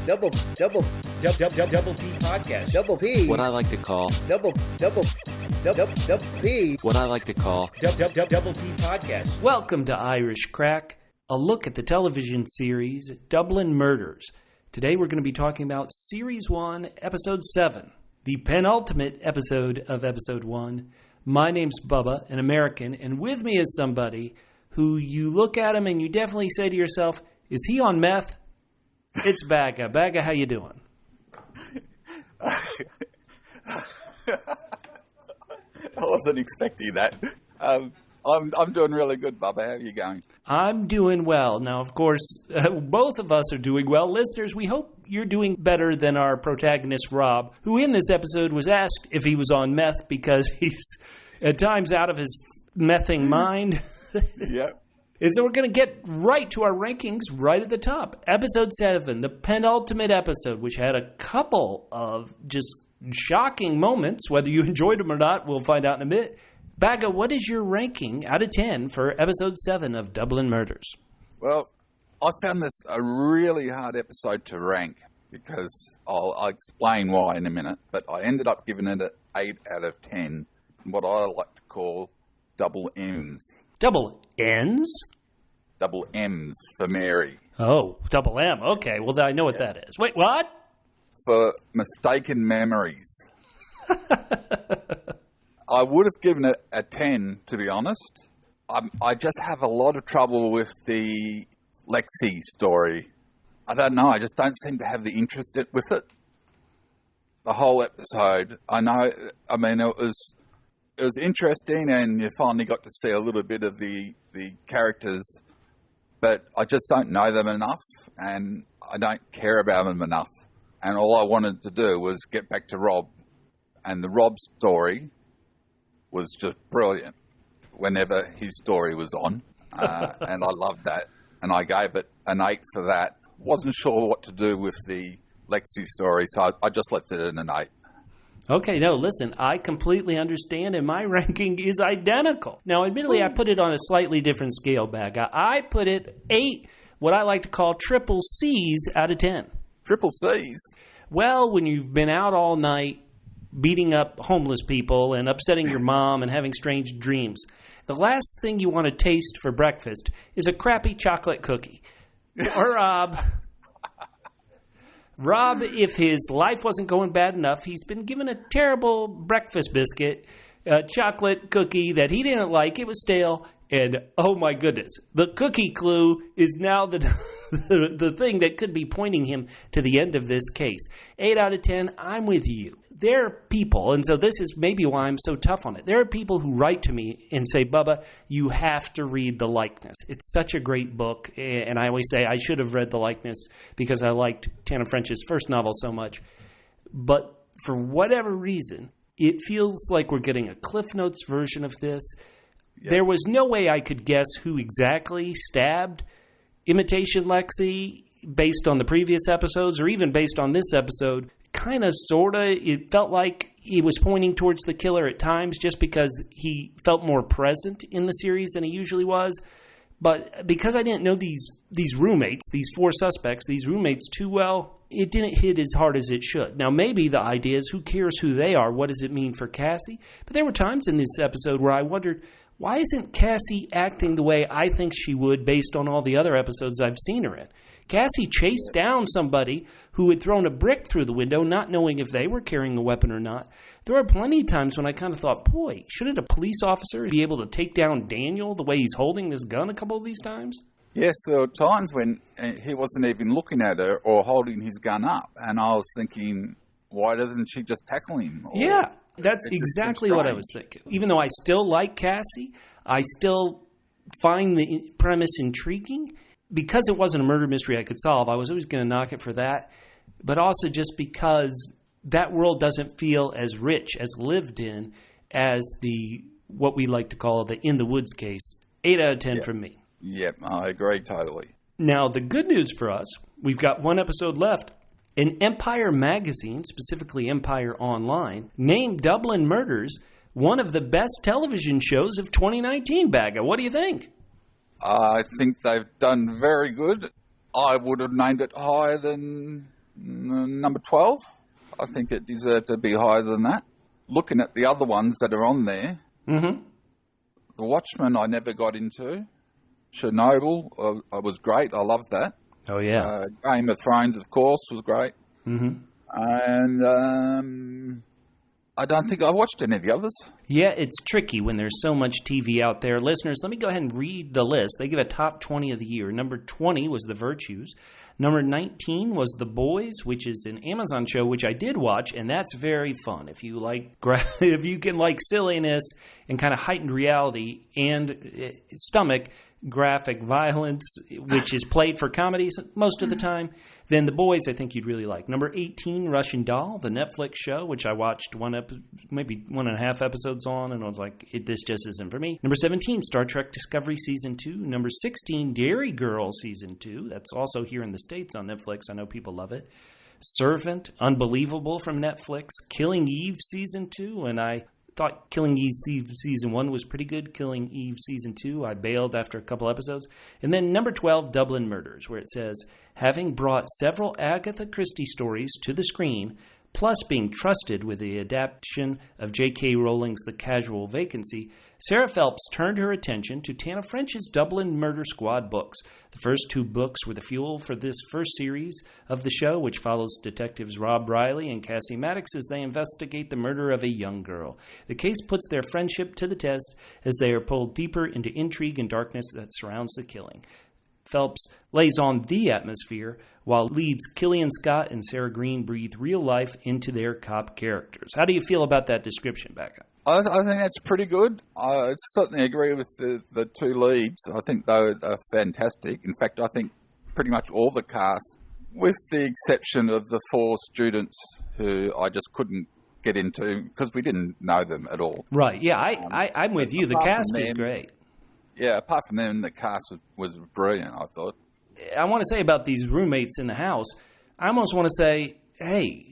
Double P podcast. Double P. What I like to call Double P. What I like to call Double P podcast. Welcome to Irish Craic, a look at the television series Dublin Murders. Today we're going to be talking about Series 1, Episode 7, the penultimate episode of Episode 1. My name's Bubba, an American, and with me is somebody who you look at him and you definitely say to yourself, is he on meth? It's Bagga. Bagga, how you doing? I wasn't expecting that. I'm doing really good, Bubba. How are you going? I'm doing well. Now, of course, both of us are doing well. Listeners, we hope you're doing better than our protagonist, Rob, who in this episode was asked if he was on meth because he's at times out of his mething mind. Yep. And so we're going to get right to our rankings right at the top. Episode 7, the penultimate episode, which had a couple of just shocking moments. Whether you enjoyed them or not, we'll find out in a bit. Bagga, what is your ranking out of 10 for Episode 7 of Dublin Murders? Well, I found this a really hard episode to rank because I'll explain why in a minute, but I ended up giving it an 8 out of 10, what I like to call double M's. Double N's? Double M's for Mary. Oh, double M. Okay, well, I know what that is. Wait, what? For mistaken memories. I would have given it a 10, to be honest. I just have a lot of trouble with the Lexie story. I don't know, I just don't seem to have the interest with it. The whole episode, it was interesting and you finally got to see a little bit of the characters, but I just don't know them enough and I don't care about them enough. And all I wanted to do was get back to Rob. And the Rob story was just brilliant whenever his story was on. And I loved that. And I gave it an 8 for that. Wasn't sure what to do with the Lexie story, so I just left it in an 8. Okay, no, listen, I completely understand, and my ranking is identical. Now, admittedly, I put it on a slightly different scale, Bagga. I put it 8, what I like to call triple C's out of 10. Triple C's? Well, when you've been out all night beating up homeless people and upsetting your mom and having strange dreams, the last thing you want to taste for breakfast is a crappy chocolate cookie. Or Rob, if his life wasn't going bad enough, he's been given a terrible breakfast biscuit, a chocolate cookie that he didn't like. It was stale, and oh my goodness, the cookie clue is now the thing that could be pointing him to the end of this case. 8 out of 10, I'm with you. There are people, and so this is maybe why I'm so tough on it. There are people who write to me and say, Bubba, you have to read The Likeness. It's such a great book, and I always say I should have read The Likeness because I liked Tana French's first novel so much. But for whatever reason, it feels like we're getting a Cliff Notes version of this. Yep. There was no way I could guess who exactly stabbed Imitation Lexie based on the previous episodes or even based on this episode. Kind of, sort of, it felt like he was pointing towards the killer at times just because he felt more present in the series than he usually was. But because I didn't know these roommates, these 4 suspects, these roommates too well, it didn't hit as hard as it should. Now, maybe the idea is who cares who they are? What does it mean for Cassie? But there were times in this episode where I wondered, why isn't Cassie acting the way I think she would based on all the other episodes I've seen her in? Cassie chased down somebody who had thrown a brick through the window, not knowing if they were carrying a weapon or not. There are plenty of times when I kind of thought, boy, shouldn't a police officer be able to take down Daniel the way he's holding this gun a couple of these times? Yes, there were times when he wasn't even looking at her or holding his gun up. And I was thinking, why doesn't she just tackle him? Yeah, that's exactly what I was thinking. Even though I still like Cassie, I still find the premise intriguing. Because it wasn't a murder mystery I could solve, I was always going to knock it for that. But also just because that world doesn't feel as rich, as lived in, as what we like to call the In the Woods case. 8 out of 10 from me. Yep, I agree totally. Now, the good news for us, we've got 1 episode left. And Empire Magazine, specifically Empire Online, named Dublin Murders one of the best television shows of 2019, Bagga. What do you think? I think they've done very good. I would have named it higher than number 12. I think it deserved to be higher than that. Looking at the other ones that are on there, The Watchmen I never got into. Chernobyl was great. I loved that. Oh, yeah. Game of Thrones, of course, was great. Mm-hmm. And I don't think I watched any of the others. Yeah, it's tricky when there's so much TV out there. Listeners, let me go ahead and read the list. They give a top 20 of the year. Number 20 was The Virtues. Number 19 was The Boys, which is an Amazon show, which I did watch, and that's very fun. If you like, if you can like silliness and kind of heightened reality and stomach graphic violence, which is played for comedies most of the time, then The Boys I think you'd really like. Number 18, Russian Doll, the Netflix show, which I watched maybe 1.5 episodes on, and I was like, this just isn't for me. Number 17, Star Trek Discovery Season 2. Number 16, Dairy Girl Season 2. That's also here in the States on Netflix. I know people love it. Servant, Unbelievable from Netflix. Killing Eve Season 2, and I thought Killing Eve Season 1 was pretty good. Killing Eve Season 2, I bailed after a couple episodes. And then number 12, Dublin Murders, where it says, having brought several Agatha Christie stories to the screen, plus being trusted with the adaptation of J.K. Rowling's The Casual Vacancy, Sarah Phelps turned her attention to Tana French's Dublin Murder Squad books. The first 2 books were the fuel for this first series of the show, which follows detectives Rob Reilly and Cassie Maddox as they investigate the murder of a young girl. The case puts their friendship to the test as they are pulled deeper into intrigue and darkness that surrounds the killing. Phelps lays on the atmosphere, while leads Killian Scott and Sarah Greene breathe real life into their cop characters. How do you feel about that description, Bagga? I think that's pretty good. I certainly agree with the 2 leads. I think they're fantastic. In fact, I think pretty much all the cast, with the exception of the 4 students who I just couldn't get into because we didn't know them at all. Right, yeah, I'm with you. The cast is great. Yeah, apart from them, the cast was brilliant, I thought. I want to say about these roommates in the house, I almost want to say, hey,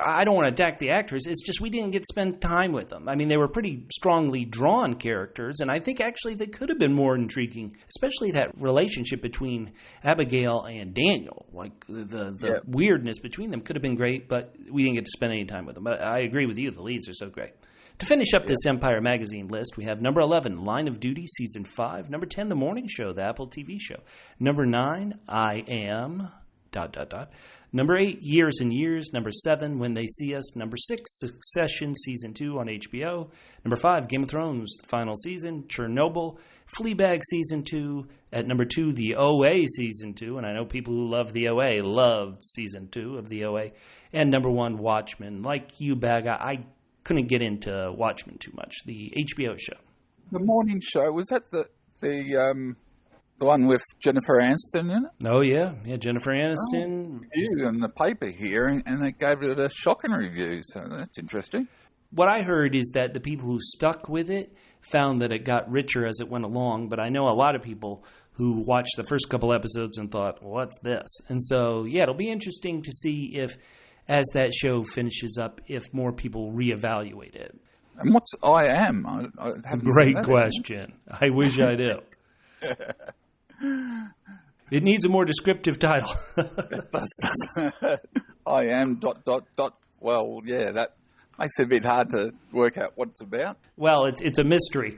I don't want to attack the actors. It's just we didn't get to spend time with them. I mean, they were pretty strongly drawn characters, and I think actually they could have been more intriguing, especially that relationship between Abigail and Daniel. Like, the weirdness between them could have been great, but we didn't get to spend any time with them. But I agree with you. The leads are so great. To finish up this Empire Magazine list, we have number 11, Line of Duty, Season 5. Number 10, The Morning Show, the Apple TV show. Number 9, I Am... ... Number 8, Years and Years. Number 7, When They See Us. Number 6, Succession, Season 2 on HBO. Number 5, Game of Thrones, the final season. Chernobyl, Fleabag, Season 2. At number 2, The OA, Season 2. And I know people who love The OA loved Season 2 of The OA. And number 1, Watchmen. Like you, Bagga, I couldn't get into Watchmen too much, the HBO show. The Morning Show, was that the one with Jennifer Aniston in it? Oh, yeah. Yeah, Jennifer Aniston. Review in the paper here, and they gave it a shocking review, so that's interesting. What I heard is that the people who stuck with it found that it got richer as it went along, but I know a lot of people who watched the first couple episodes and thought, what's this? And so, yeah, it'll be interesting to see if, as that show finishes up, if more people reevaluate it. And what's I Am? I haven't Great question. I wish I do. It needs a more descriptive title. I Am ... Well, yeah, that makes it a bit hard to work out what it's about. Well, it's a mystery.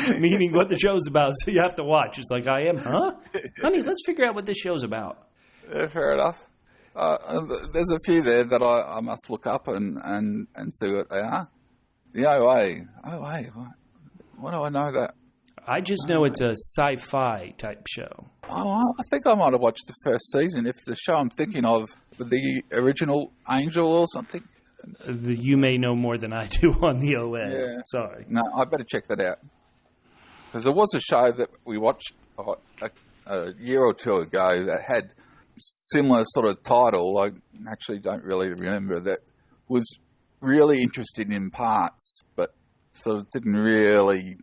Meaning what the show's about, so you have to watch. It's like, I am, huh? Honey, let's figure out what this show's about. Yeah, fair enough. There's a few there that I must look up and see what they are. The OA. What do I know that? I just know it's a sci-fi type show. Oh, I think I might have watched the first season. If the show I'm thinking of, the original Angel or something. You may know more than I do on the OA. Yeah. Sorry. No, I better check that out. Because there was a show that we watched a year or two ago that had similar sort of title. I actually don't really remember. That was really interesting in parts, but sort of didn't really...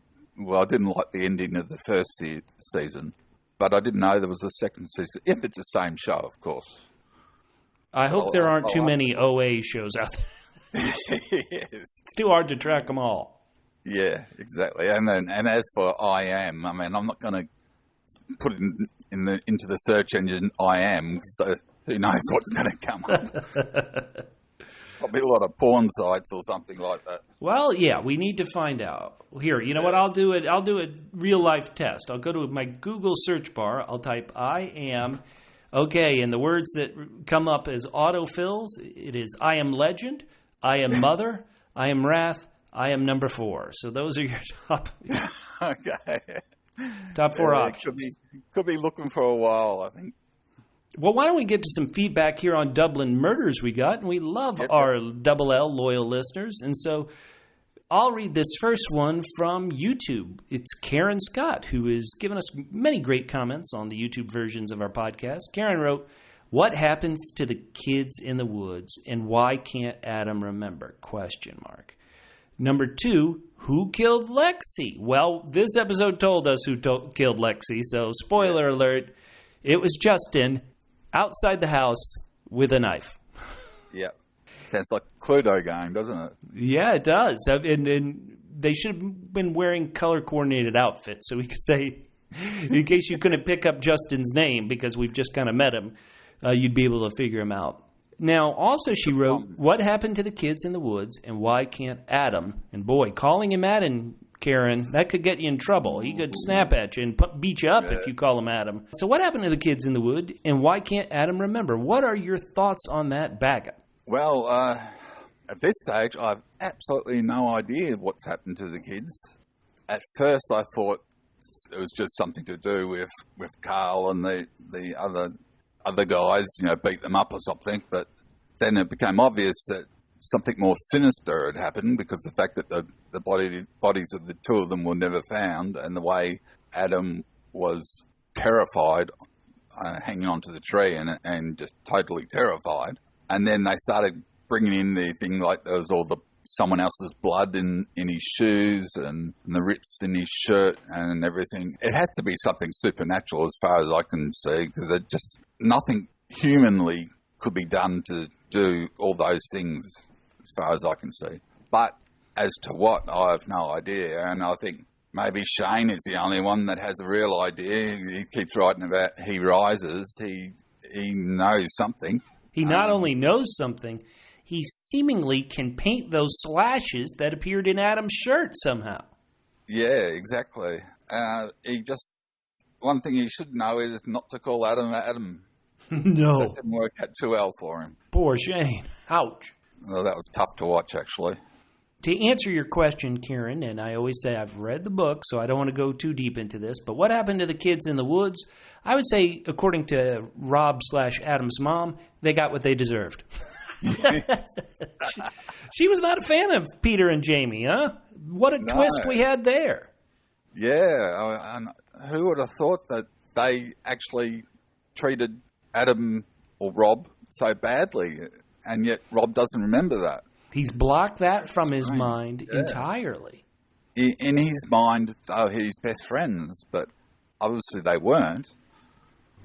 Well, I didn't like the ending of the first season, but I didn't know there was a second season, if it's the same show, of course. I hope there aren't too many OA shows out there. Yes. It's too hard to track them all. Yeah, exactly. And as for I Am, I mean, I'm not going to put it into the search engine I am, so who knows what's going to come up. Probably a lot of porn sites or something like that. Well, yeah, we need to find out. Here, you know what? I'll do a real life test. I'll go to my Google search bar. I'll type I am. Okay, and the words that come up as autofills, it is I am legend, I am mother, I am wrath, I am number 4. So those are your top top 4 options. Could be looking for a while, I think. Well, why don't we get to some feedback here on Dublin Murders we got, and we love our Double L loyal listeners. And so I'll read this first one from YouTube. It's Karen Scott, who has given us many great comments on the YouTube versions of our podcast. Karen wrote, "What happens to the kids in the woods, and why can't Adam remember? Question mark. Number 2, who killed Lexie? Well, this episode told us who killed Lexie, so spoiler alert, it was Justin outside the house with a knife." Yeah. Sounds like a Cluedo game, doesn't it? Yeah, it does. And they should have been wearing color-coordinated outfits, so we could say, in case you couldn't pick up Justin's name because we've just kind of met him, you'd be able to figure him out. Now, also she wrote, what happened to the kids in the woods, and why can't Adam? And boy, calling him Adam, Karen, that could get you in trouble. He could snap at you and beat you up if you call him Adam. So what happened to the kids in the wood, and why can't Adam remember? What are your thoughts on that, Bagga? Well, at this stage, I've absolutely no idea what's happened to the kids. At first, I thought it was just something to do with Carl and the other guys, beat them up or something. But then it became obvious that something more sinister had happened, because the fact that the bodies of the 2 of them were never found, and the way Adam was terrified, hanging onto the tree and just totally terrified. And then they started bringing in the thing like there was all someone else's blood in his shoes and the rips in his shirt and everything. It has to be something supernatural as far as I can see, because just nothing humanly could be done to do all those things as far as I can see. But as to what, I have no idea. And I think maybe Shane is the only one that has a real idea. He keeps writing about he rises. He knows something. He not only knows something, he seemingly can paint those slashes that appeared in Adam's shirt somehow. Yeah, exactly. One thing he should know is not to call Adam Adam. No. That didn't work out too well for him. Poor Shane. Ouch. Well, that was tough to watch, actually. To answer your question, Karen, and I always say I've read the book, so I don't want to go too deep into this, but what happened to the kids in the woods? I would say, according to Rob/Adam's mom, they got what they deserved. She was not a fan of Peter and Jamie, huh? What a twist we had there. Yeah, and who would have thought that they actually treated Adam or Rob so badly, and yet Rob doesn't remember that. He's blocked that from his mind entirely. In his mind, they were his best friends, but obviously they weren't.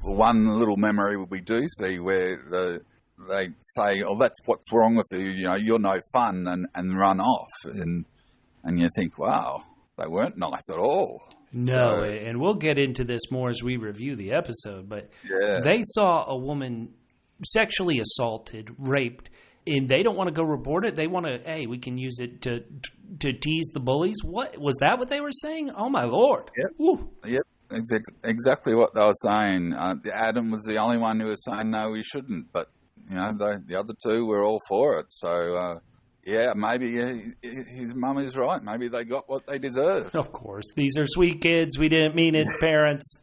One little memory we do see where they say, "Oh, that's what's wrong with you. You're no fun," and run off, and you think, "Wow, they weren't nice at all." No, and we'll get into this more as we review the episode. But they saw a woman sexually assaulted, raped. And they don't want to go report it. They want to, hey, we can use it to tease the bullies. What was that? What they were saying? Oh my Lord! Yep. Woo. Yep. Exactly what they were saying. Adam was the only one who was saying no, we shouldn't. But the other 2 were all for it. So maybe his mum is right. Maybe they got what they deserved. Of course, these are sweet kids. We didn't mean it, parents.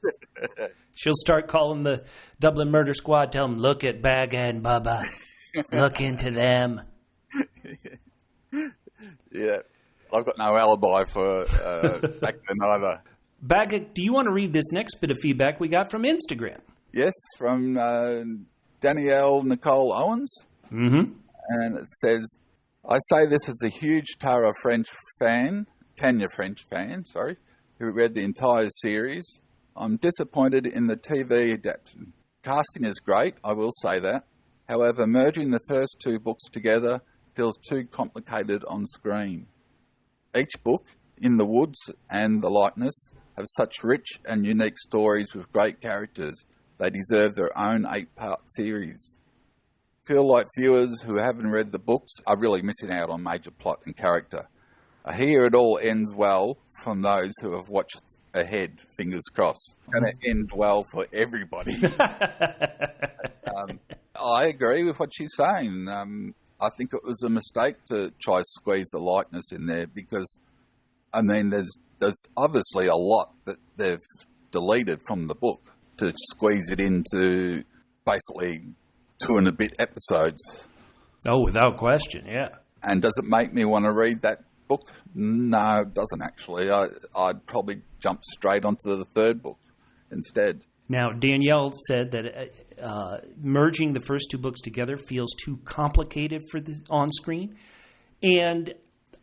She'll start calling the Dublin Murder Squad. Tell them, look at Bagga and Bubba. Look into them. Yeah. I've got no alibi for back then either. Bagga, do you want to read this next bit of feedback we got from Instagram? Yes, from Danielle Nicole Owens. Mm-hmm. And it says, I say this as a huge Tana French fan, who read the entire series. I'm disappointed in the TV adaptation. Casting is great, I will say that. However, merging the first 2 books together feels too complicated on screen. Each book In the Woods and The Likeness have such rich and unique stories with great characters. They deserve their own 8-part series. Feel like viewers who haven't read the books are really missing out on major plot and character. I hear it all ends well from those who have watched ahead, fingers crossed. And it ends well for everybody. I agree with what she's saying. I think it was a mistake to try to squeeze The Likeness in there because, I mean, there's obviously a lot that they've deleted from the book to squeeze it into basically 2 and a bit episodes. Oh, without question, yeah. And does it make me want to read that book? No, it doesn't actually. I'd probably jump straight onto the 3rd book instead. Now, Danielle said that merging the first 2 books together feels too complicated for the on-screen. And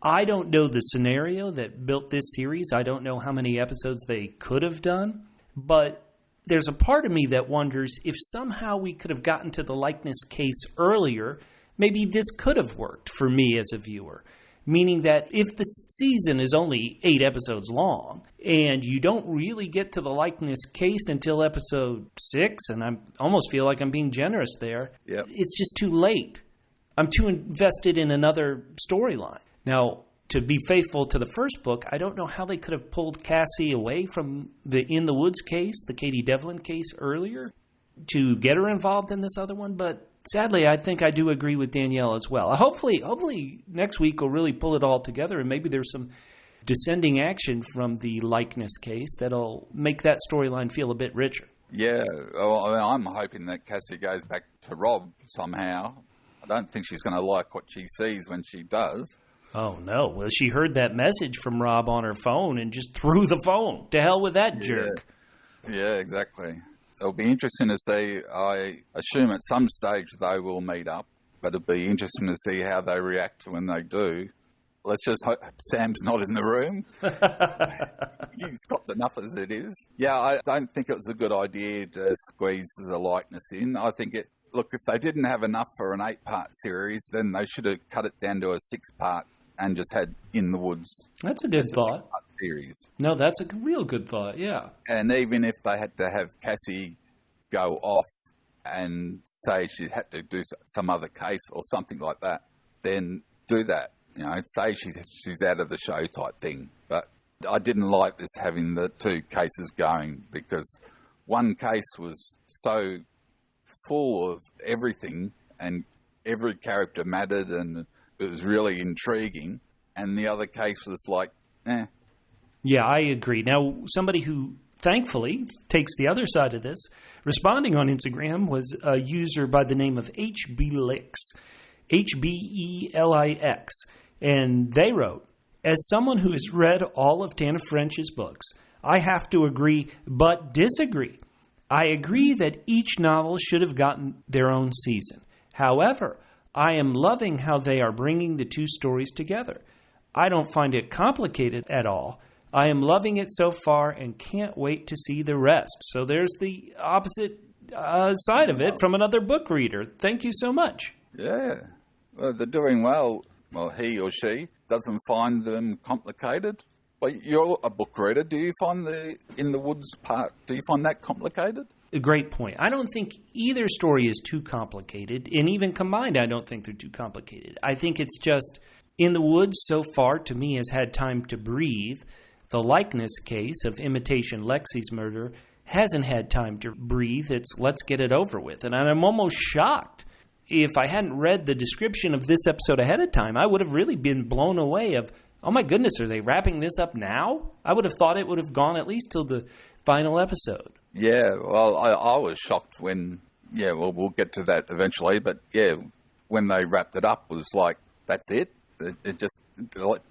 I don't know the scenario that built this series. I don't know how many episodes they could have done. But there's a part of me that wonders if somehow we could have gotten to the likeness case earlier, maybe this could have worked for me as a viewer. Meaning that if the season is only 8 episodes long and you don't really get to the likeness case until episode 6, and I almost feel like I'm being generous there, Yep. It's just too late. I'm too invested in another storyline. Now, to be faithful to the first book, I don't know how they could have pulled Cassie away from the In the Woods case, the Katie Devlin case earlier, to get her involved in this other one, but sadly, I think I do agree with Danielle as well. Hopefully next week we'll really pull it all together and maybe there's some descending action from the likeness case that'll make that storyline feel a bit richer. Yeah, well, I'm hoping that Cassie goes back to Rob somehow. I don't think she's going to like what she sees when she does. Oh, no. Well, she heard that message from Rob on her phone and just threw the phone. To hell with that jerk. Yeah, exactly. It'll be interesting to see. I assume at some stage they will meet up, but it'll be interesting to see how they react when they do. Let's just hope Sam's not in the room. He's got enough as it is. Yeah, I don't think it was a good idea to squeeze the likeness in. I think look, if they didn't have enough for an 8-part series, then they should have cut it down to a 6-part and just had In the Woods. That's a good thought. 6-part series. No, that's a real good thought, yeah. And even if they had to have Cassie go off and say she had to do some other case or something like that, then do that. You know, say she's out of the show type thing. But I didn't like this having the 2 cases going because one case was so full of everything and every character mattered and it was really intriguing. And the other case was like, Yeah, I agree. Now, somebody who thankfully takes the other side of this, responding on Instagram was a user by the name of HBLix, HBELIX, and they wrote, as someone who has read all of Tana French's books, I have to agree but disagree. I agree that each novel should have gotten their own season. However, I am loving how they are bringing the 2 stories together. I don't find it complicated at all. I am loving it so far and can't wait to see the rest. So there's the opposite side of it from another book reader. Thank you so much. Yeah. Well, they're doing well. Well, he or she doesn't find them complicated. Well, you're a book reader. Do you find the In the Woods part, do you find that complicated? A great point. I don't think either story is too complicated. And even combined, I don't think they're too complicated. I think it's just In the Woods so far, to me, has had time to breathe. The likeness case of Imitation Lexie's murder hasn't had time to breathe. It's let's get it over with. And I'm almost shocked. If I hadn't read the description of this episode ahead of time, I would have really been blown away of, oh my goodness, are they wrapping this up now? I would have thought it would have gone at least till the final episode. Yeah, well, I was shocked when, we'll get to that eventually, but when they wrapped it up, it was like, that's it? It just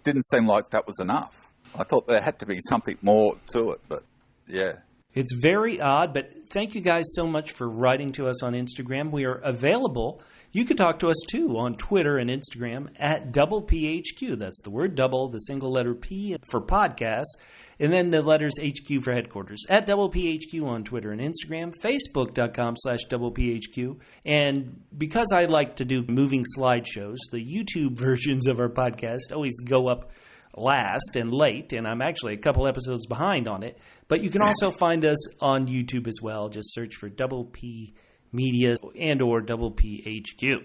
didn't seem like that was enough. I thought there had to be something more to it, but yeah. It's very odd, but thank you guys so much for writing to us on Instagram. We are available. You can talk to us, too, on Twitter and Instagram at DoublePHQ. That's the word double, the single letter P for podcasts, and then the letters HQ for headquarters. At DoublePHQ on Twitter and Instagram, Facebook.com/DoublePHQ. And because I like to do moving slideshows, the YouTube versions of our podcast always go up last and late, and I'm actually a couple episodes behind on it. But you can also find us on YouTube as well. Just search for Double P Media and or Double P HQ.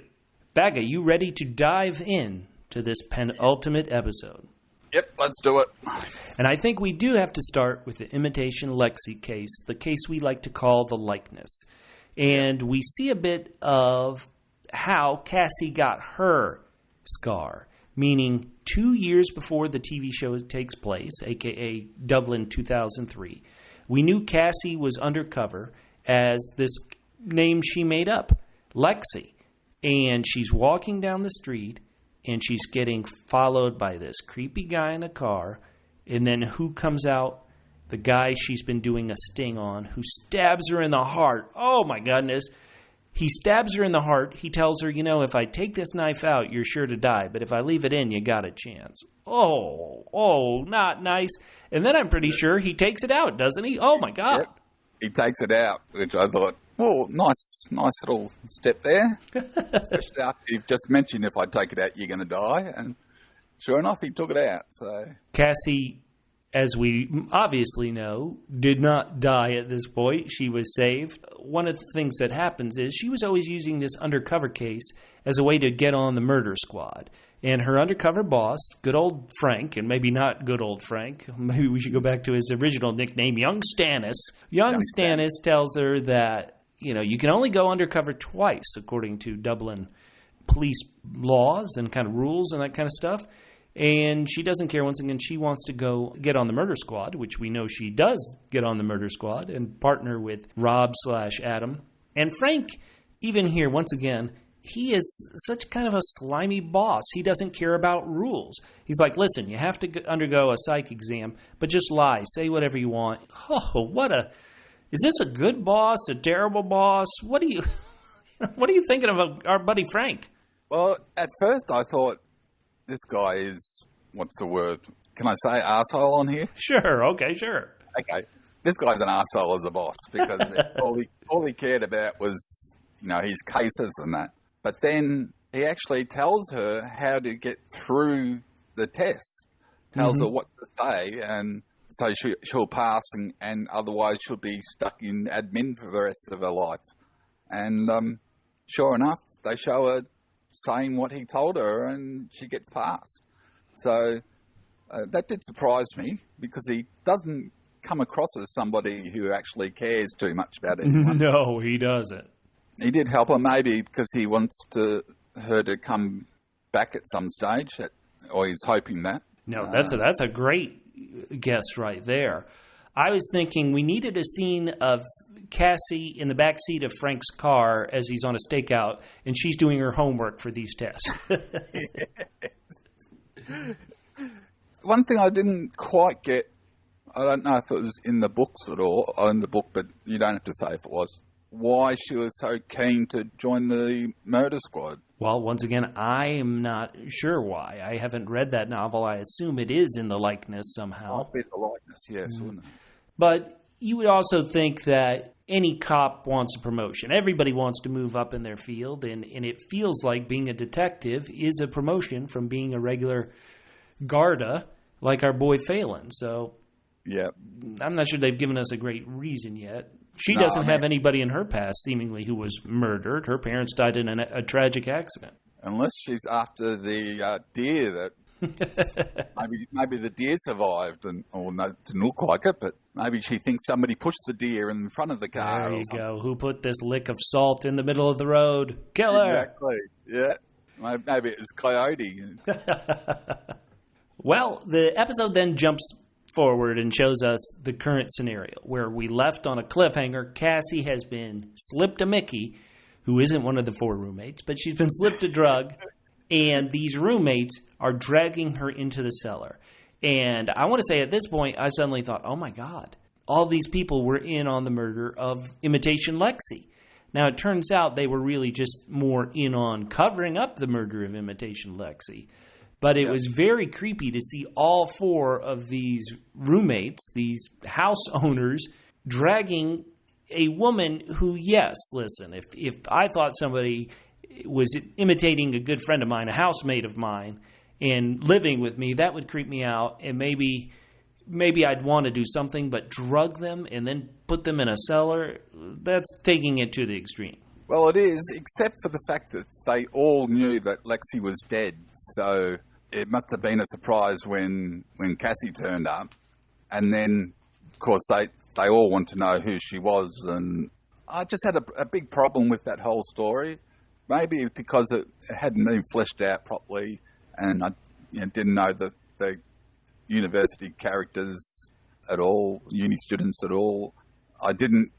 Bagga, you ready to dive in to this penultimate episode? Yep, let's do it. And I think we do have to start with the imitation Lexie case, the case we like to call the likeness. And we see a bit of how Cassie got her scar, meaning 2 years before the TV show takes place, a.k.a. Dublin 2003. We knew Cassie was undercover as this name she made up, Lexie. And she's walking down the street, and she's getting followed by this creepy guy in a car. And then who comes out? The guy she's been doing a sting on, who stabs her in the heart. Oh, my goodness. He stabs her in the heart. He tells her, if I take this knife out, you're sure to die. But if I leave it in, you got a chance. Oh, not nice. And then I'm pretty sure he takes it out, doesn't he? Oh, my God. Yep. He takes it out, which I thought, nice little step there. Especially after you've just mentioned if I take it out, you're going to die. And sure enough, he took it out. So Cassie, as we obviously know, did not die at this point. She was saved. One of the things that happens is she was always using this undercover case as a way to get on the murder squad. And her undercover boss, good old Frank, and maybe not good old Frank, maybe we should go back to his original nickname, Young Stannis. Young Stannis tells her that, you can only go undercover twice, according to Dublin police laws and kind of rules and that kind of stuff. And she doesn't care. Once again, she wants to go get on the murder squad, which we know she does get on the murder squad, and partner with Rob/Adam. And Frank, even here, once again, he is such kind of a slimy boss. He doesn't care about rules. He's like, listen, you have to undergo a psych exam, but just lie. Say whatever you want. Oh, is this a good boss, a terrible boss? What are you thinking of our buddy Frank? Well, at first I thought this guy is, what's the word? Can I say arsehole on here? Sure, okay, sure. Okay. This guy's an arsehole as a boss because all he cared about was, his cases and that. But then he actually tells her how to get through the test, tells her what to say, and so she'll pass, and otherwise she'll be stuck in admin for the rest of her life. And sure enough, they show her saying what he told her, and she gets passed. So that did surprise me because he doesn't come across as somebody who actually cares too much about anyone. No, he doesn't. He did help her maybe because he wants her to come back at some stage, or he's hoping that. No, that's a great guess right there. I was thinking we needed a scene of Cassie in the back seat of Frank's car as he's on a stakeout, and she's doing her homework for these tests. One thing I didn't quite get, I don't know if it was in the books at all, or in the book, but you don't have to say if it was, why she was so keen to join the murder squad. Well, once again, I am not sure why. I haven't read that novel. I assume it is in the likeness somehow. Might be the likeness, yes, wouldn't it? But you would also think that any cop wants a promotion. Everybody wants to move up in their field, and it feels like being a detective is a promotion from being a regular Garda like our boy Phelan. So yeah, I'm not sure they've given us a great reason yet. She doesn't have anybody in her past, seemingly, who was murdered. Her parents died in a tragic accident. Unless she's after the deer that maybe the deer survived, or didn't look like it, but maybe she thinks somebody pushed the deer in front of the car. There you go. Who put this lick of salt in the middle of the road? Killer. Exactly. Yeah. Maybe it was Coyote. Well, the episode then jumps forward and shows us the current scenario where we left on a cliffhanger. Cassie has been slipped a Mickey, who isn't one of the 4 roommates, but she's been slipped a drug, and these roommates are dragging her into the cellar. And I want to say at this point, I suddenly thought, oh my God, all these people were in on the murder of imitation Lexie. Now, it turns out they were really just more in on covering up the murder of imitation Lexie. But it was very creepy to see all 4 of these roommates, these house owners, dragging a woman who, yes, listen, if I thought somebody was imitating a good friend of mine, a housemate of mine, and living with me, that would creep me out. And maybe I'd want to do something, but drug them and then put them in a cellar, that's taking it to the extreme. Well, it is, except for the fact that they all knew that Lexie was dead. So it must have been a surprise when Cassie turned up. And then, of course, they all want to know who she was. And I just had a big problem with that whole story. Maybe because it hadn't been fleshed out properly, and I didn't know the university characters at all, uni students at all. I didn't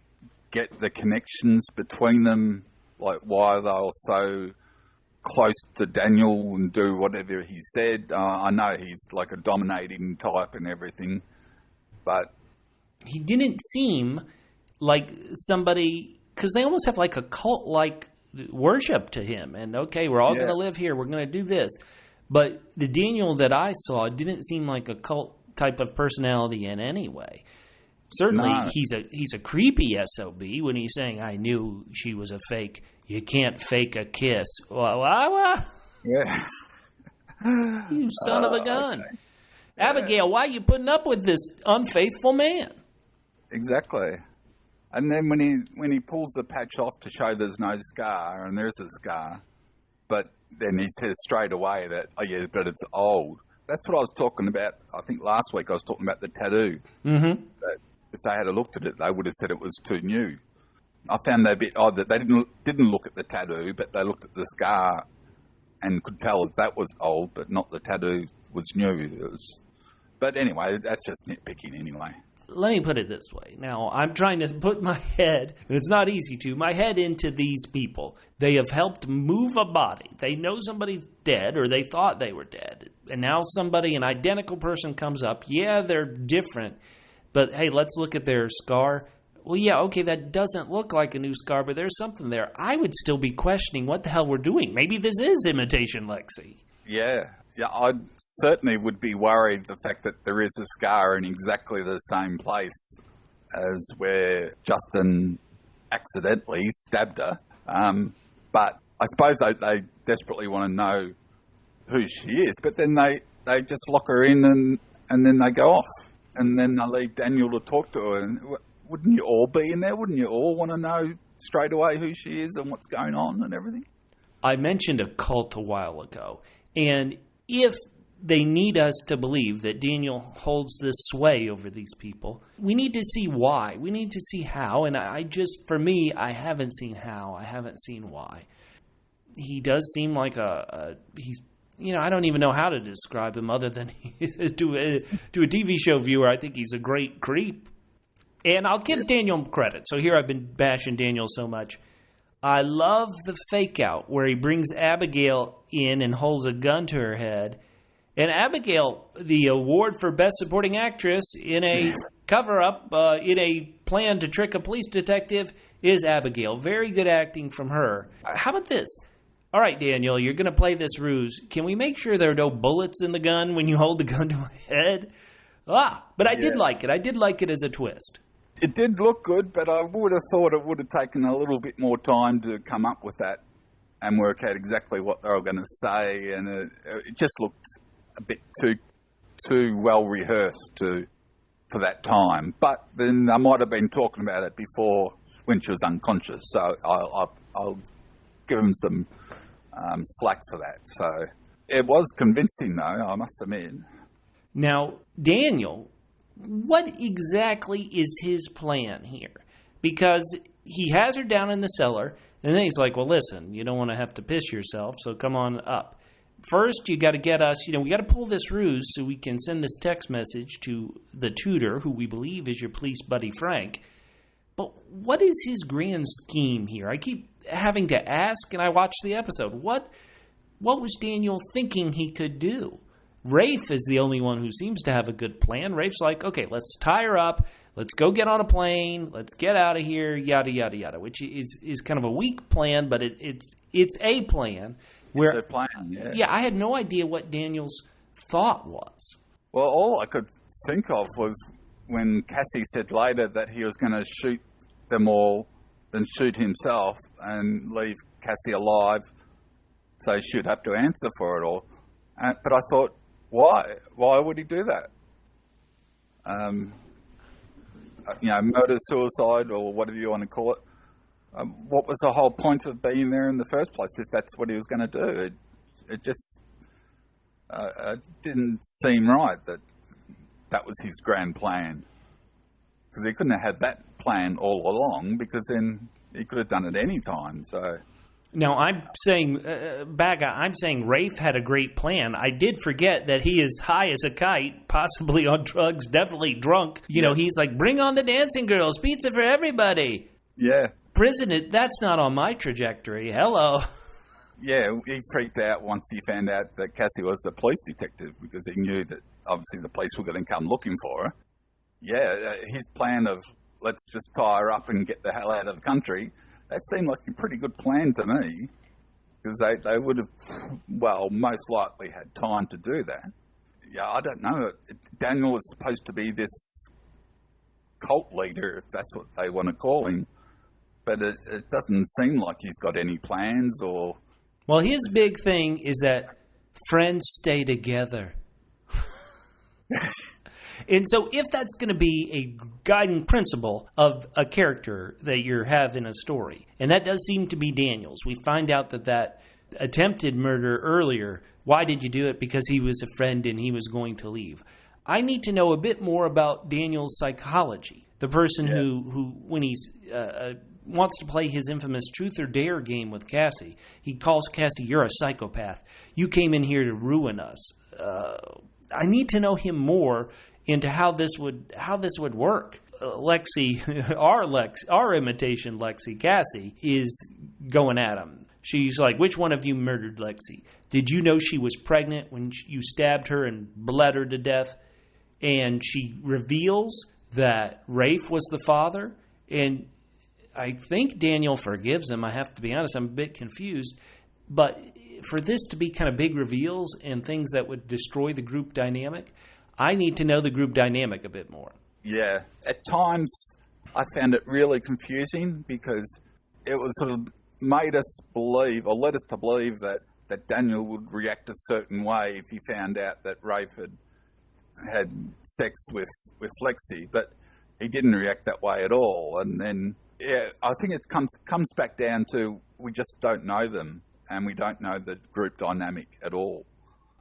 get the connections between them, like why they were so close to Daniel and do whatever he said. I know he's like a dominating type and everything, but he didn't seem like somebody, because they almost have like a cult-like worship to him. And okay, we're all going to live here. We're going to do this. But the Daniel that I saw didn't seem like a cult type of personality in any way. Certainly, he's a creepy SOB when he's saying, "I knew she was a fake. You can't fake a kiss." Yeah. You son of a gun. Okay. Abigail, why are you putting up with this unfaithful man? Exactly. And then when he pulls the patch off to show there's no scar, and there's a scar, but then he says straight away that, oh yeah, but it's old. That's what I was talking about. I think last week I was talking about the tattoo. Mm-hmm. That if they had looked at it, they would have said it was too new. I found that a bit odd that they didn't look at the tattoo, but they looked at the scar and could tell that was old, but not the tattoo was new. But anyway, that's just nitpicking anyway. Let me put it this way. Now, I'm trying to put my head, and it's not easy to, my head into these people. They have helped move a body. They know somebody's dead, or they thought they were dead. And now somebody, an identical person comes up. Yeah, they're different, but hey, let's look at their scar. Well, yeah, okay, that doesn't look like a new scar, but there's something there. I would still be questioning what the hell we're doing. Maybe this is imitation Lexie. Yeah, I certainly would be worried the fact that there is a scar in exactly the same place as where Justin accidentally stabbed her. But I suppose they desperately want to know who she is, but then they just lock her in and then they go off. And then they leave Daniel to talk to her. And wouldn't you all be in there? Wouldn't you all want to know straight away who she is and what's going on and everything? I mentioned a cult a while ago, and if they need us to believe that Daniel holds this sway over these people, we need to see why. We need to see how. And for me, I haven't seen how. I haven't seen why. He does seem like he's, I don't even know how to describe him other than to a TV show viewer, I think he's a great creep. And I'll give Daniel credit. So here I've been bashing Daniel so much. I love the fake out where he brings Abigail in and holds a gun to her head. And Abigail, the award for Best Supporting Actress in a cover-up, in a plan to trick a police detective, is Abigail. Very good acting from her. How about this? All right, Daniel, you're going to play this ruse. Can we make sure there are no bullets in the gun when you hold the gun to my head? But I did like it. I did like it as a twist. It did look good, but I would have thought it would have taken a little bit more time to come up with that and work out exactly what they were going to say. And it just looked a bit too well rehearsed for that time. But then I might have been talking about it before when she was unconscious. So I'll give them some slack for that. So it was convincing, though, I must admit. Now, Daniel, what exactly is his plan here? Because he has her down in the cellar, and then he's like, well, listen, you don't want to have to piss yourself, so come on up. First, you got to get us, we got to pull this ruse so we can send this text message to the tutor, who we believe is your police buddy Frank. But what is his grand scheme here? I keep having to ask, and I watched the episode. What was Daniel thinking he could do? Rafe is the only one who seems to have a good plan. Rafe's like, okay, let's tie her up. Let's go get on a plane. Let's get out of here, yada, yada, yada, which is kind of a weak plan, but it's a plan. It's a plan, yeah. Yeah, I had no idea what Daniel's thought was. Well, all I could think of was when Cassie said later that he was going to shoot them all, then shoot himself and leave Cassie alive, so she'd have to answer for it all. But I thought, why? Why would he do that? Murder, suicide, or whatever you want to call it. What was the whole point of being there in the first place if that's what he was going to do? It just didn't seem right that was his grand plan. Because he couldn't have had that plan all along, because then he could have done it any time. So now I'm saying, Bagga, I'm saying Rafe had a great plan. I did forget that he is high as a kite, possibly on drugs, definitely drunk. He's like, bring on the dancing girls, pizza for everybody. Yeah. Prison, that's not on my trajectory. Hello. Yeah, he freaked out once he found out that Cassie was a police detective, because he knew that obviously the police were going to come looking for her. Yeah, his plan of let's just tie her up and get the hell out of the country, that seemed like a pretty good plan to me, because they would have, most likely had time to do that. Yeah, I don't know. Daniel is supposed to be this cult leader, if that's what they want to call him, but it doesn't seem like he's got any plans or... Well, his big thing is that friends stay together. And so if that's going to be a guiding principle of a character that you have in a story, and that does seem to be Daniel's. We find out that attempted murder earlier, why did you do it? Because he was a friend and he was going to leave. I need to know a bit more about Daniel's psychology. The person who when he's wants to play his infamous truth or dare game with Cassie, he calls Cassie, "You're a psychopath. You came in here to ruin us." I need to know him more into how this would work. Lexie, our imitation Lexie, Cassie, is going at him. She's like, "Which one of you murdered Lexie? Did you know she was pregnant when you stabbed her and bled her to death?" And she reveals that Rafe was the father, and I think Daniel forgives him. I have to be honest, I'm a bit confused. But for this to be kind of big reveals and things that would destroy the group dynamic, I need to know the group dynamic a bit more. Yeah. At times, I found it really confusing, because it was sort of made us believe, or led us to believe, that Daniel would react a certain way if he found out that Rafe had sex with Lexie, but he didn't react that way at all. And then, I think it comes back down to we just don't know them, and we don't know the group dynamic at all.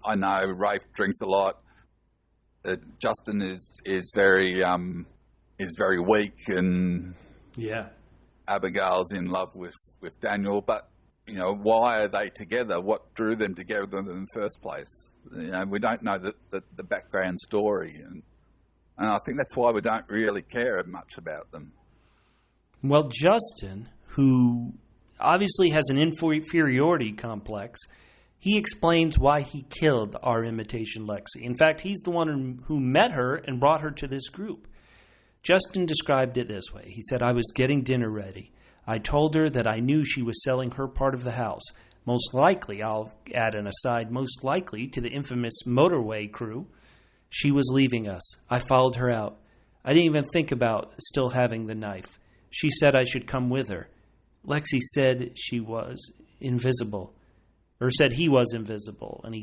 I know Rafe drinks a lot. Justin is very weak, and Abigail's in love with Daniel. But why are they together? What drew them together in the first place? We don't know the background story, and I think that's why we don't really care much about them. Well, Justin, who obviously has an inferiority complex, he explains why he killed our imitation Lexie. In fact, he's the one who met her and brought her to this group. Justin described it this way. He said, "I was getting dinner ready. I told her that I knew she was selling her part of the house. Most likely, I'll add an aside, most likely to the infamous motorway crew. She was leaving us. I followed her out. I didn't even think about still having the knife. She said I should come with her. Lexie said she was invisible, or said he was invisible, and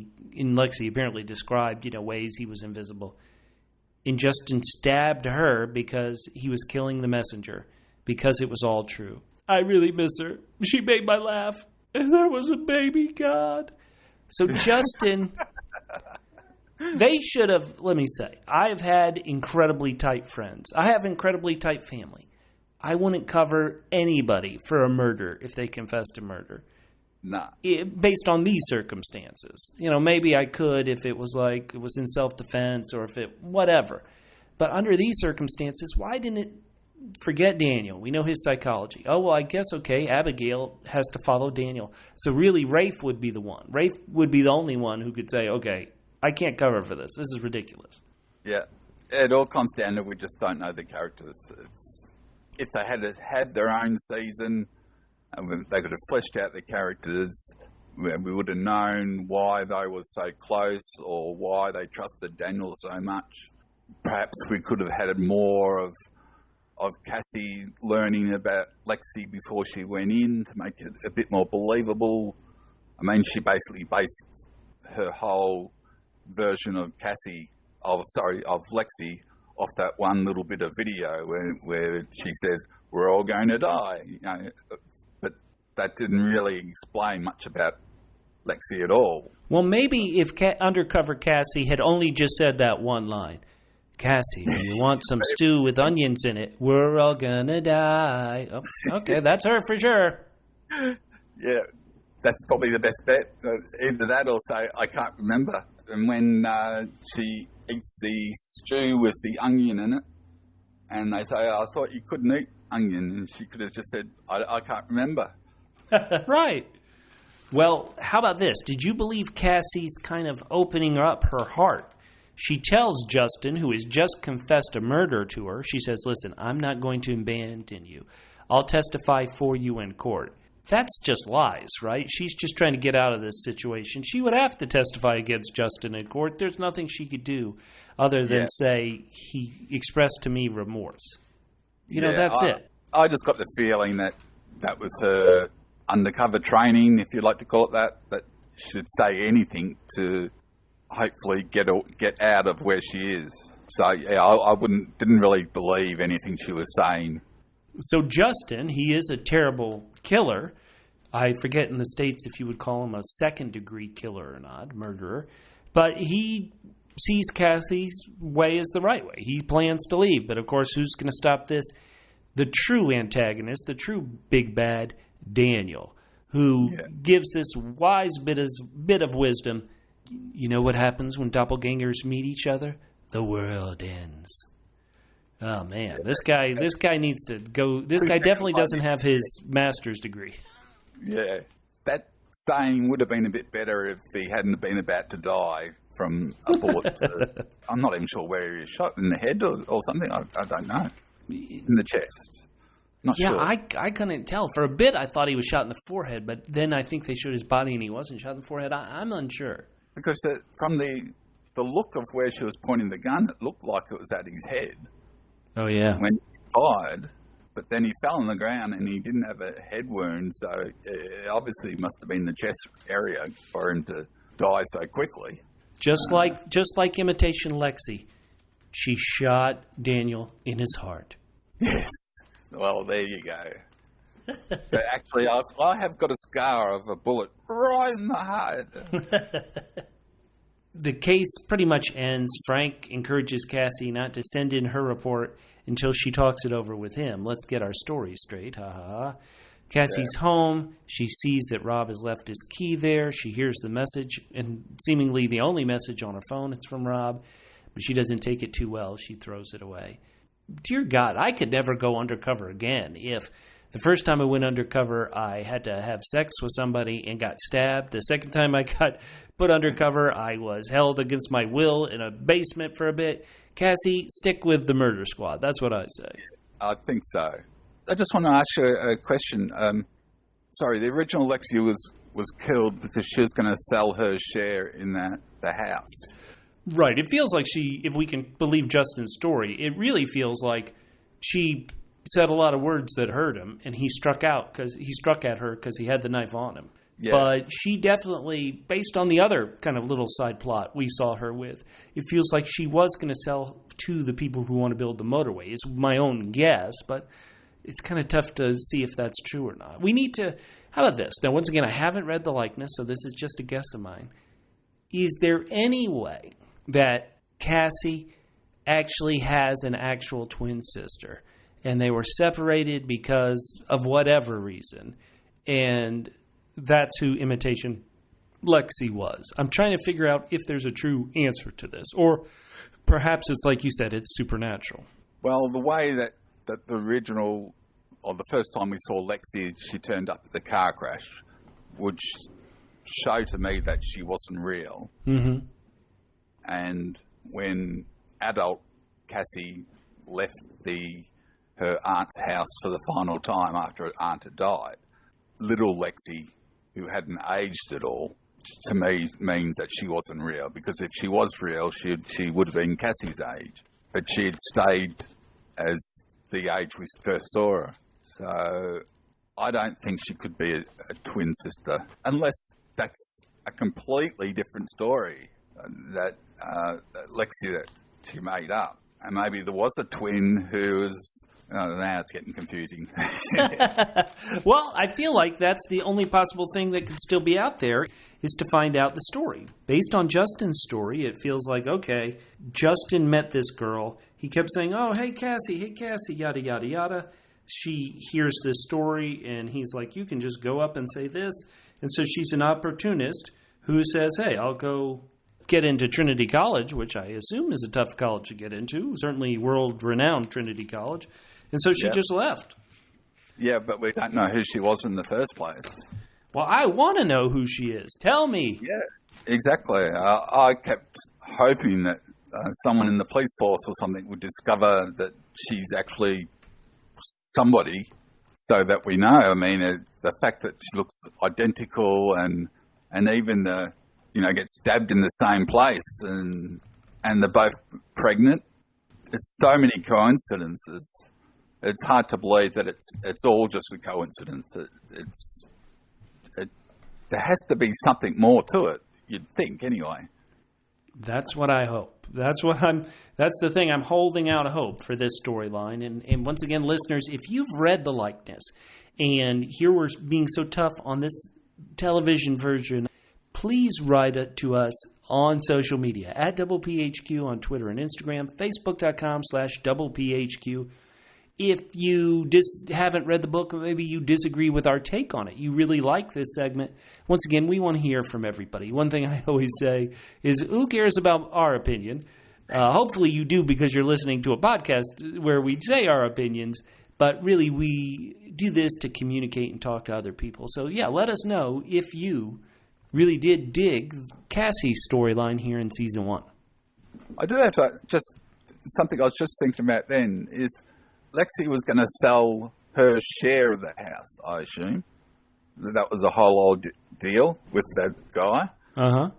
Lexie apparently described, ways he was invisible. And Justin stabbed her because he was killing the messenger, because it was all true. I really miss her. She made my laugh. And there was a baby, God." So Justin, they should have, let me say, I've had incredibly tight friends. I have incredibly tight family. I wouldn't cover anybody for a murder if they confessed to murder. Nah. Based on these circumstances. Maybe I could if it was in self-defense or if whatever. But under these circumstances, why didn't it forget Daniel? We know his psychology. Oh, well, I guess, okay, Abigail has to follow Daniel. So really, Rafe would be the one. Rafe would be the only one who could say, okay, I can't cover for this. This is ridiculous. Yeah. It all comes down to we just don't know the characters. If they had their own season, they could have fleshed out the characters. We would have known why they were so close or why they trusted Daniel so much. Perhaps we could have had more of Cassie learning about Lexie before she went in to make it a bit more believable. I mean, she basically based her whole version of Lexie off that one little bit of video where she says, "We're all going to die," but that didn't really explain much about Lexie at all. Well, maybe if Undercover Cassie had only just said that one line, "Cassie, you want some stew with onions in it? We're all gonna die." Oh, okay, that's her for sure. Yeah, that's probably the best bet. Either that or say, "I can't remember." And when she eats the stew with the onion in it, and they say, "I thought you couldn't eat onion," and she could have just said, I can't remember. Right. Well, how about this? Did you believe Cassie's kind of opening up her heart? She tells Justin, who has just confessed a murder to her, she says, "Listen, I'm not going to abandon you. I'll testify for you in court." That's just lies, right? She's just trying to get out of this situation. She would have to testify against Justin in court. There's nothing she could do other than say he expressed to me remorse. That's it. I just got the feeling that was her undercover training, if you'd like to call it that should say anything to hopefully get out of where she is. So, yeah, I didn't really believe anything she was saying. So Justin, he is a terrible killer. I forget in the States if you would call him a second-degree killer or not, murderer. But he sees Cassie's way as the right way. He plans to leave. But, of course, who's going to stop this? The true antagonist, the true big bad, Daniel, who gives this wise bit of wisdom. You know what happens when doppelgangers meet each other? The world ends. Oh, man. This guy needs to go. This guy definitely doesn't have his master's degree. Yeah. That saying would have been a bit better if he hadn't been about to die from a bullet. I'm not even sure where he was shot, in the head or something. I don't know. In the chest. Not sure. I couldn't tell. For a bit, I thought he was shot in the forehead, but then I think they showed his body and he wasn't shot in the forehead. I'm unsure. Because from the look of where she was pointing the gun, it looked like it was at his head. Oh, yeah. When he fired, but then he fell on the ground and he didn't have a head wound, so it obviously must have been the chest area for him to die so quickly. Just like Imitation Lexie, she shot Daniel in his heart. Yes. Well, there you go. But actually, I have got a scar of a bullet right in the heart. The case pretty much ends. Frank encourages Cassie not to send in her report until she talks it over with him. Let's get our story straight. Ha ha ha. Cassie's home. She sees that Rob has left his key there. She hears the message, and seemingly the only message on her phone. It's from Rob, but she doesn't take it too well. She throws it away. Dear God, I could never go undercover again. If the first time I went undercover, I had to have sex with somebody and got stabbed. The second time I got put undercover, I was held against my will in a basement for a bit. Cassie, stick with the murder squad. That's what I say. I think so. I just want to ask you a question. Sorry, the original Lexie was killed because she was going to sell her share in the house. Right. It feels like if we can believe Justin's story, it really feels like she said a lot of words that hurt him, and he struck at her because he had the knife on him. Yeah. But she definitely, based on the other kind of little side plot we saw her with, it feels like she was going to sell to the people who want to build the motorway. It's my own guess, but it's kind of tough to see if that's true or not. We need to, how about this? Now, once again, I haven't read the likeness, so this is just a guess of mine. Is there any way that Cassie actually has an actual twin sister, and they were separated because of whatever reason, and that's who Imitation Lexie was? I'm trying to figure out if there's a true answer to this, or perhaps it's like you said, it's supernatural. Well, the way that the original, or the first time we saw Lexie, she turned up at the car crash, would show to me that she wasn't real. Mm-hmm. And when adult Cassie left her aunt's house for the final time after her aunt had died, little Lexie, who hadn't aged at all, to me means that she wasn't real. Because if she was real, she would have been Cassie's age. But she had stayed as the age we first saw her. So I don't think she could be a twin sister, unless that's a completely different story that Lexie that she made up. And maybe there was a twin who was... now it's getting confusing. Well, I feel like that's the only possible thing that could still be out there is to find out the story. Based on Justin's story, it feels like, okay, Justin met this girl. He kept saying, oh, hey, Cassie, yada, yada, yada. She hears this story, and he's like, you can just go up and say this. And so she's an opportunist who says, hey, I'll go get into Trinity College, which I assume is a tough college to get into, certainly world-renowned Trinity College. And so she just left. Yeah, but we don't know who she was in the first place. Well, I want to know who she is. Tell me. Yeah, exactly. I kept hoping that someone in the police force or something would discover that she's actually somebody so that we know. I mean, the fact that she looks identical and even gets stabbed in the same place and they're both pregnant. It's so many coincidences. It's hard to believe that it's all just a coincidence. There has to be something more to it, you'd think, anyway. That's what I hope. That's the thing. I'm holding out hope for this storyline. And once again, listeners, if you've read The Likeness, and here we're being so tough on this television version, please write it to us on social media, at DoublePHQ on Twitter and Instagram, Facebook.com/DoublePHQ. If you haven't read the book, maybe you disagree with our take on it, you really like this segment, once again, we want to hear from everybody. One thing I always say is, who cares about our opinion? Hopefully you do, because you're listening to a podcast where we say our opinions, but really we do this to communicate and talk to other people. So yeah, let us know if you really did dig Cassie's storyline here in season 1. I do have to, something I was just thinking about then is, Lexie was going to sell her share of the house, I assume. That was a whole old deal with that guy. Uh-huh.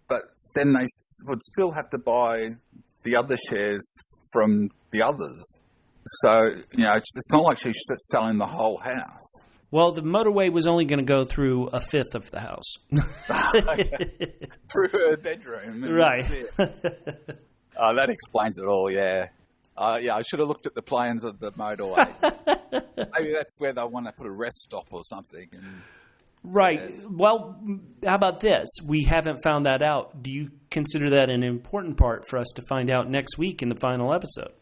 But then they would still have to buy the other shares from the others. So, it's not like she's selling the whole house. Well, the motorway was only going to go through a fifth of the house. Through her bedroom. Right. That explains it all, yeah. I should have looked at the plans of the motorway. Maybe that's where they want to put a rest stop or something. Right. Well, how about this? We haven't found that out. Do you consider that an important part for us to find out next week in the final episode?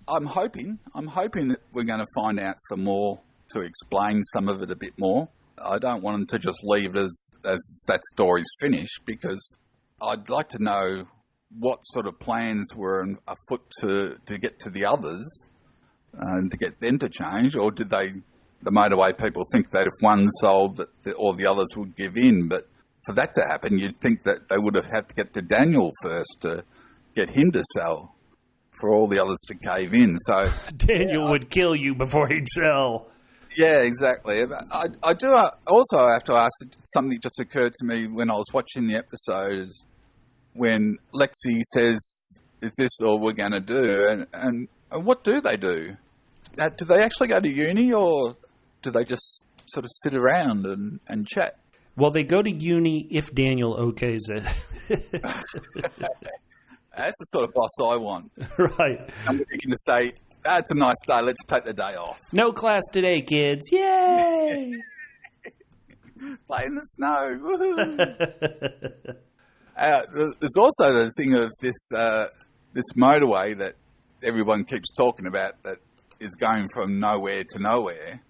I'm hoping that we're going to find out some more to explain some of it a bit more. I don't want them to just leave it as that story's finished, because I'd like to know what sort of plans were afoot to get to the others and to get them to change, or did the motorway people think that if one sold, that all the others would give in? But for that to happen, you'd think that they would have had to get to Daniel first to get him to sell, for all the others to cave in. So Daniel would kill you before he'd sell. Yeah, exactly. I do also have to ask, something just occurred to me when I was watching the episode, when Lexie says, is this all we're going to do? And what do they do? Do they actually go to uni, or do they just sort of sit around and chat? Well, they go to uni if Daniel okays it. That's the sort of boss I want. Right. Somebody can just say, it's a nice day, let's take the day off. No class today, kids. Yay! Play in the snow. Woohoo! There's also the thing of this motorway that everyone keeps talking about that is going from nowhere to nowhere.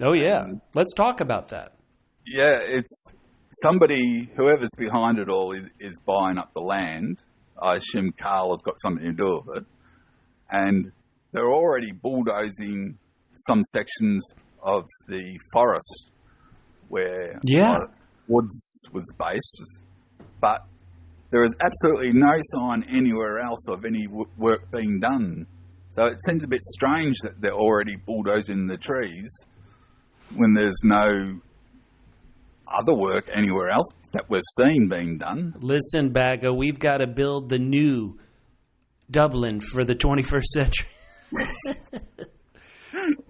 Oh, yeah. Let's talk about that. Yeah, it's somebody, whoever's behind it all is buying up the land. I assume Carl has got something to do with it. And they're already bulldozing some sections of the forest where Woods was based. But there is absolutely no sign anywhere else of any work being done. So it seems a bit strange that they're already bulldozing the trees when there's no other work anywhere else that we've seen being done. Listen, Bagga, we've got to build the new Dublin for the 21st century.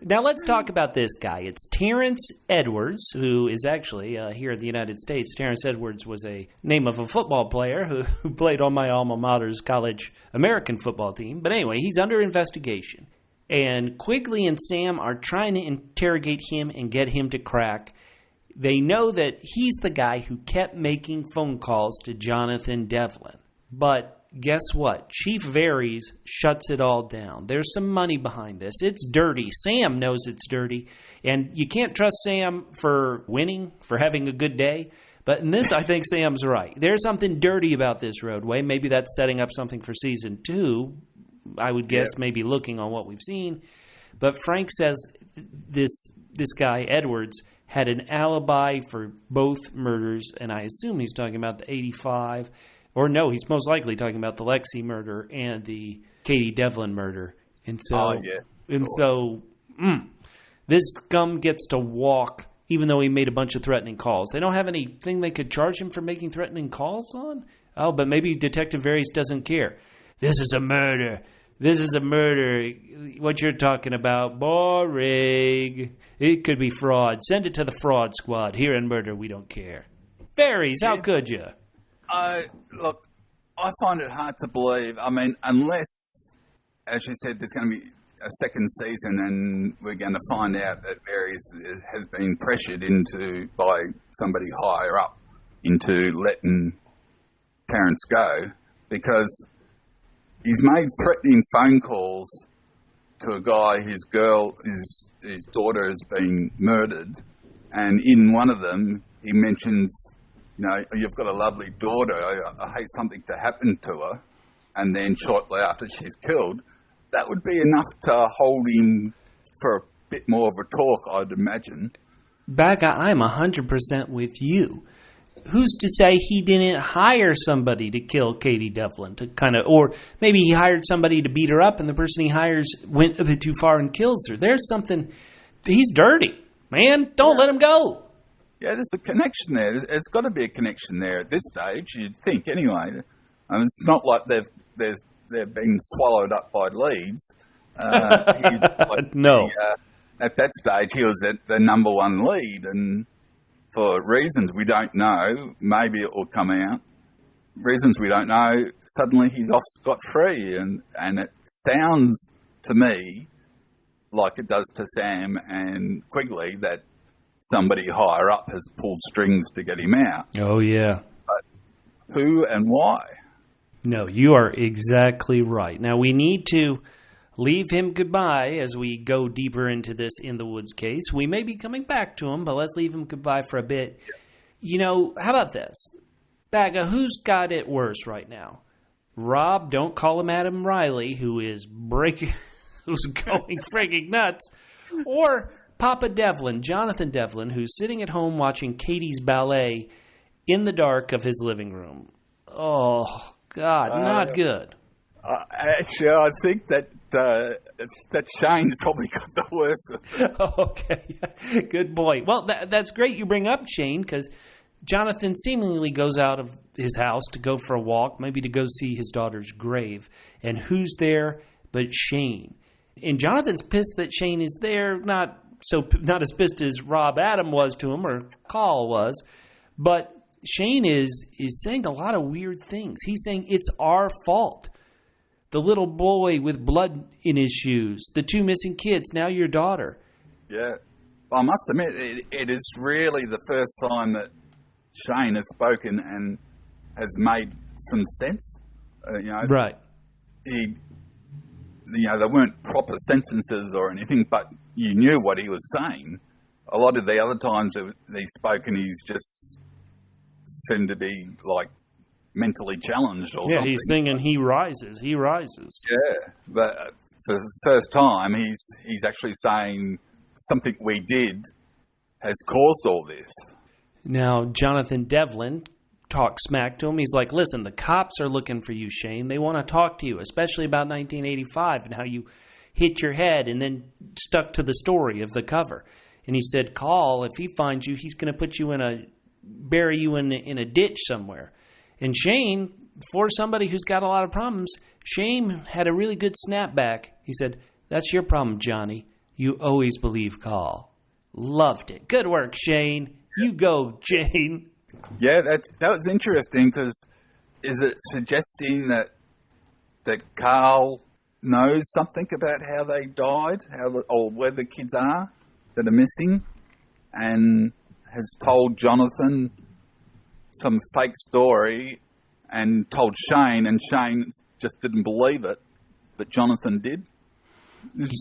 Now let's talk about this guy. It's Terrence Edwards, who is actually here in the United States. Terrence Edwards was a name of a football player who played on my alma mater's college American football team. But anyway, he's under investigation. And Quigley and Sam are trying to interrogate him and get him to crack. They know that he's the guy who kept making phone calls to Jonathan Devlin. But guess what? Chief Varys shuts it all down. There's some money behind this. It's dirty. Sam knows it's dirty. And you can't trust Sam for winning, for having a good day. But in this, I think Sam's right. There's something dirty about this roadway. Maybe that's setting up something for season 2. I would guess maybe looking on what we've seen. But Frank says this guy, Edwards, had an alibi for both murders, and I assume he's talking about the 85. Or no, he's most likely talking about the Lexie murder and the Katie Devlin murder. And so, this scum gets to walk, even though he made a bunch of threatening calls. They don't have anything they could charge him for making threatening calls on? Oh, but maybe Detective Varys doesn't care. This is a murder. This is a murder. What you're talking about, boring. It could be fraud. Send it to the fraud squad. Here in murder, we don't care. Varys, how could you? Look, I find it hard to believe. I mean, unless, as you said, there's going to be a second season and we're going to find out that Varys has been pressured into by somebody higher up into letting Terrence go, because he's made threatening phone calls to a guy, his daughter has been murdered, and in one of them he mentions, you've got a lovely daughter, I hate something to happen to her, and then shortly after she's killed. That would be enough to hold him for a bit more of a talk, I'd imagine. Bagga, I'm 100% with you. Who's to say he didn't hire somebody to kill Katie Devlin, or maybe he hired somebody to beat her up and the person he hires went a bit too far and kills her. There's something, he's dirty, man. Don't let him go. Yeah, there's a connection there. There's got to be a connection there at this stage, you'd think, anyway. It's not like they've been swallowed up by leads. No. At that stage, he was the number one lead, and for reasons we don't know, maybe it will come out. Reasons we don't know, suddenly he's off scot-free, and it sounds to me like it does to Sam and Quigley that somebody higher up has pulled strings to get him out. Oh, yeah. But who and why? No, you are exactly right. Now, we need to leave him goodbye as we go deeper into this In the Woods case. We may be coming back to him, but let's leave him goodbye for a bit. How about this? Bagga, who's got it worse right now? Rob, don't call him Adam Reilly, who's going frigging nuts, or Papa Devlin, Jonathan Devlin, who's sitting at home watching Katie's ballet in the dark of his living room. Oh, God, not good. Actually, I think that Shane's probably got the worst of it. Okay, good boy. Well, that's great you bring up Shane, because Jonathan seemingly goes out of his house to go for a walk, maybe to go see his daughter's grave. And who's there but Shane? And Jonathan's pissed that Shane is there, not as pissed as Rob Adam was to him or Carl was, but Shane is saying a lot of weird things. He's saying it's our fault. The little boy with blood in his shoes, the 2 missing kids, now your daughter. Yeah. I must admit, it is really the first time that Shane has spoken and has made some sense. Right. There weren't proper sentences or anything, but you knew what he was saying. A lot of the other times that he's spoken, he's just seemed to be like mentally challenged or something. He's singing He Rises, He Rises. Yeah, but for the first time, he's actually saying something we did has caused all this. Now, Jonathan Devlin talks smack to him. He's like, listen, the cops are looking for you, Shane. They want to talk to you, especially about 1985 and how you hit your head and then stuck to the story of the cover. And he said, Carl, if he finds you, he's going to put you bury you in a ditch somewhere. And Shane, for somebody who's got a lot of problems, Shane had a really good snapback. He said, that's your problem, Johnny. You always believe Carl. Loved it. Good work, Shane. You go, Jane. Yeah, that was interesting because is it suggesting that Carl knows something about how they died, or where the kids are that are missing, and has told Jonathan some fake story and told Shane, and Shane just didn't believe it, but Jonathan did?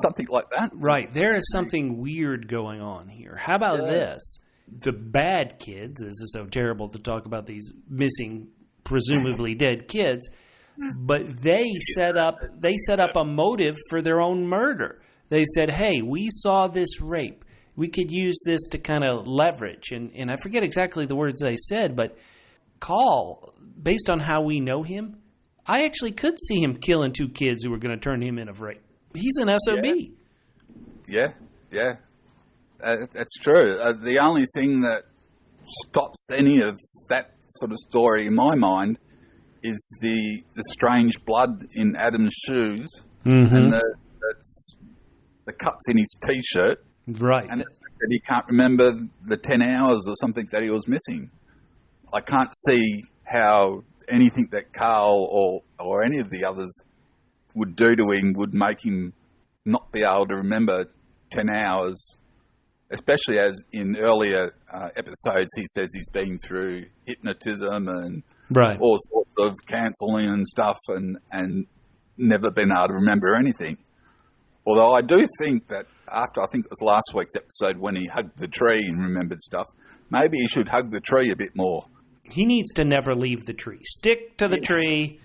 Something like that? Right. There is something weird going on here. How about this? The bad kids, this is so terrible to talk about these missing, presumably dead kids, but they set up a motive for their own murder. They said, hey, we saw this rape. We could use this to kind of leverage. And I forget exactly the words they said, but Carl, based on how we know him, I actually could see him killing 2 kids who were going to turn him in of rape. He's an SOB. Yeah. That's true. The only thing that stops any of that sort of story in my mind is the strange blood in Adam's shoes and the cuts in his T-shirt. Right. And the fact that he can't remember the 10 hours or something that he was missing. I can't see how anything that Carl or any of the others would do to him would make him not be able to remember 10 hours, especially as in earlier episodes he says he's been through hypnotism and all sorts of counselling and stuff and never been able to remember anything. Although I do think that after, I think it was last week's episode when he hugged the tree and remembered stuff, maybe he should hug the tree a bit more. He needs to never leave the tree. Stick to the tree.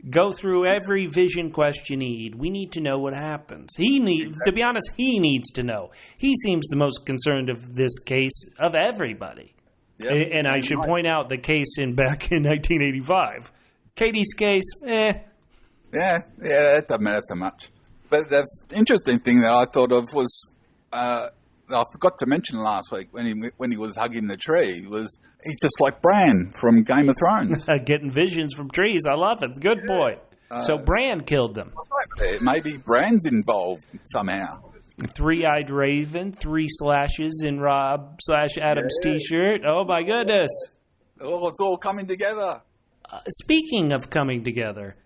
Go through every vision quest you need. We need to know what happens. To be honest, he needs to know. He seems the most concerned of this case of everybody. Yep. And I should point out the case back in 1985. Katie's case, Yeah, that doesn't matter so much. But the interesting thing that I thought of was, I forgot to mention last week when he was hugging the tree, was he's just like Bran from Game of Thrones. Getting visions from trees. I love it. Good boy. So Bran killed them. Maybe Bran's involved somehow. 3-eyed raven, 3 slashes in Rob/Adam's T-shirt. Oh, my goodness. Oh, it's all coming together. Speaking of coming together,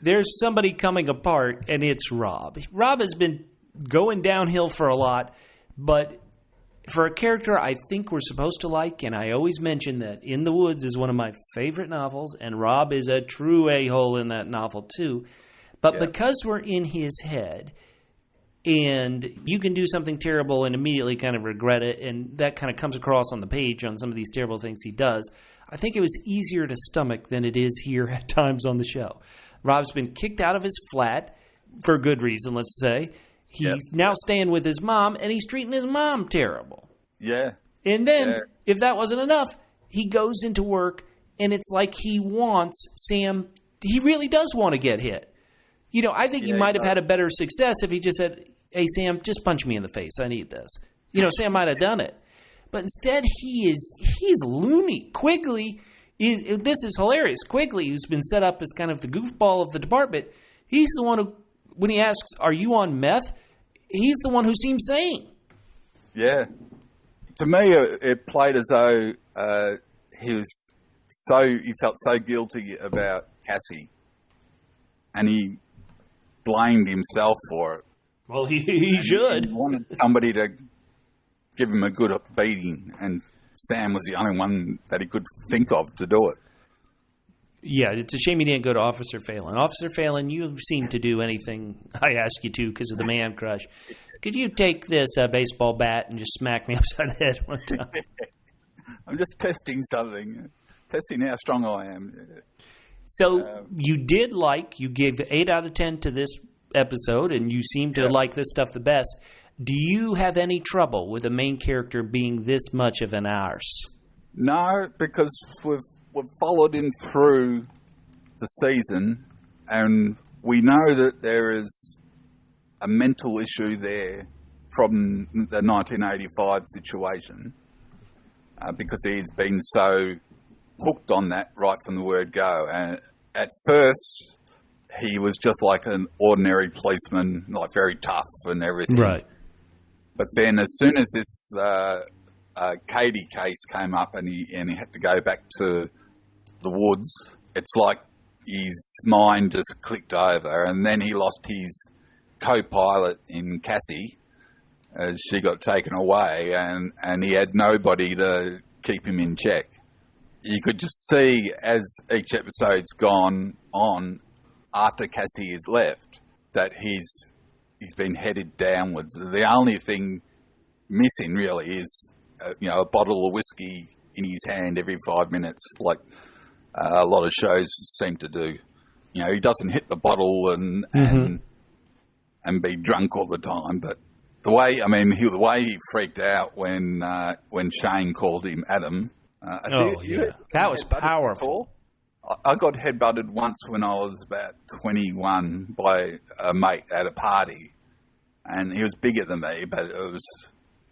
there's somebody coming apart, and it's Rob. Rob has been going downhill for a lot, but for a character I think we're supposed to like, and I always mention that In the Woods is one of my favorite novels, and Rob is a true a-hole in that novel too. But because we're in his head, and you can do something terrible and immediately kind of regret it, and that kind of comes across on the page on some of these terrible things he does, I think it was easier to stomach than it is here at times on the show. Rob's been kicked out of his flat for good reason, let's say. He's now staying with his mom, and he's treating his mom terrible. Yeah. And then, if that wasn't enough, he goes into work, and it's like he wants Sam. He really does want to get hit. You know, I think he might have had a better success if he just said, hey, Sam, just punch me in the face. I need this. You know, Sam might have done it. But instead, he's loony. Quigley, this is hilarious. Quigley, who's been set up as kind of the goofball of the department, he's the one who, when he asks, are you on meth? He's the one who seems sane. Yeah. To me, it played as though he felt so guilty about Cassie, and he blamed himself for it. Well, he should. He wanted somebody to give him a good beating, and Sam was the only one that he could think of to do it. Yeah, it's a shame he didn't go to Officer Phelan. Officer Phelan, you seem to do anything I ask you to because of the man crush. Could you take this baseball bat and just smack me upside the head one time? I'm just testing something. Testing how strong I am. So you gave 8 out of 10 to this episode, and you seem to like this stuff the best. Do you have any trouble with the main character being this much of an arse? No, because we've followed him through the season, and we know that there is a mental issue there from the 1985 situation, because he's been so hooked on that right from the word go. And at first, he was just like an ordinary policeman, like very tough and everything. Right. But then as soon as this Katie case came up and he had to go back to the woods, it's like his mind just clicked over, and then he lost his co-pilot in Cassie as she got taken away, and he had nobody to keep him in check. You could just see as each episode's gone on after Cassie has left that he's been headed downwards. The only thing missing really is a bottle of whiskey in his hand every 5 minutes, like a lot of shows seem to do. He doesn't hit the bottle and be drunk all the time, but the way he freaked out when Shane called him Adam. That was powerful. I got headbutted once when I was about 21 by a mate at a party, and he was bigger than me, but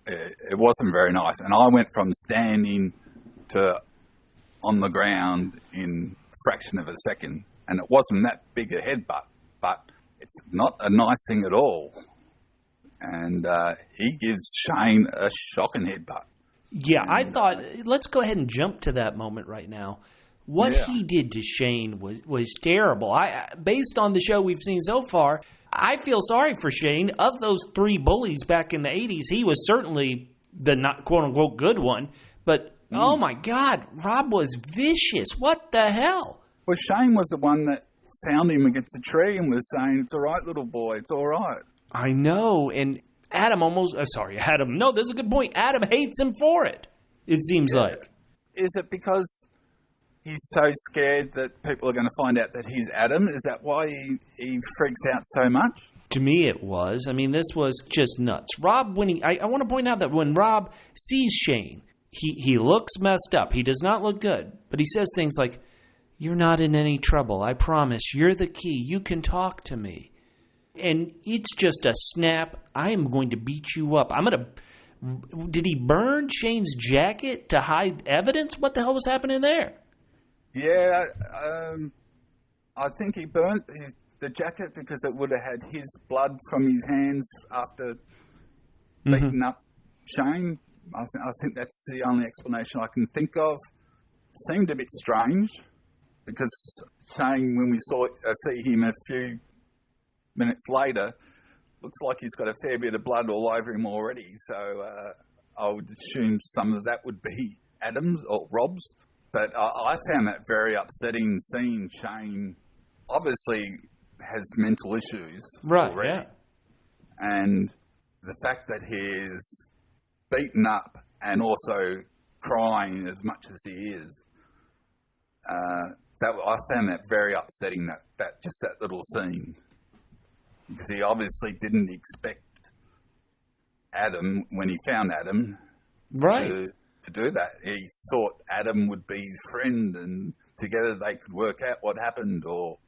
it wasn't very nice. And I went from standing to on the ground in a fraction of a second, and it wasn't that big a headbutt, but it's not a nice thing at all. And he gives Shane a shocking headbutt. Yeah, I thought, let's go ahead and jump to that moment right now. What he did to Shane was terrible. Based on the show we've seen so far, I feel sorry for Shane. Of those three bullies back in the 80s, he was certainly the not quote-unquote good one. But, oh my God, Rob was vicious. What the hell? Well, Shane was the one that found him against a tree and was saying, "It's all right, little boy, it's all right." I know, and Adam no, there's a good point. Adam hates him for it, it seems like. Is it because he's so scared that people are going to find out that he's Adam? Is that why he freaks out so much? To me, it was. I mean, this was just nuts. Rob, I want to point out that when Rob sees Shane, he looks messed up. He does not look good. But he says things like, "You're not in any trouble. I promise. You're the key. You can talk to me." And it's just a snap. I am going to beat you up. Did he burn Shane's jacket to hide evidence? What the hell was happening there? Yeah, I think he burnt the jacket because it would have had his blood from his hands after beating up Shane. I think that's the only explanation I can think of. Seemed a bit strange because Shane, when we see him a few minutes later, looks like he's got a fair bit of blood all over him already. So I would assume some of that would be Adam's or Rob's. But I found that very upsetting, seeing Shane obviously has mental issues already. Yeah. And the fact that he's beaten up and also crying as much as he is, I found that very upsetting, that little scene. Because he obviously didn't expect Adam, when he found Adam, to do that. He thought Adam would be his friend and together they could work out what happened or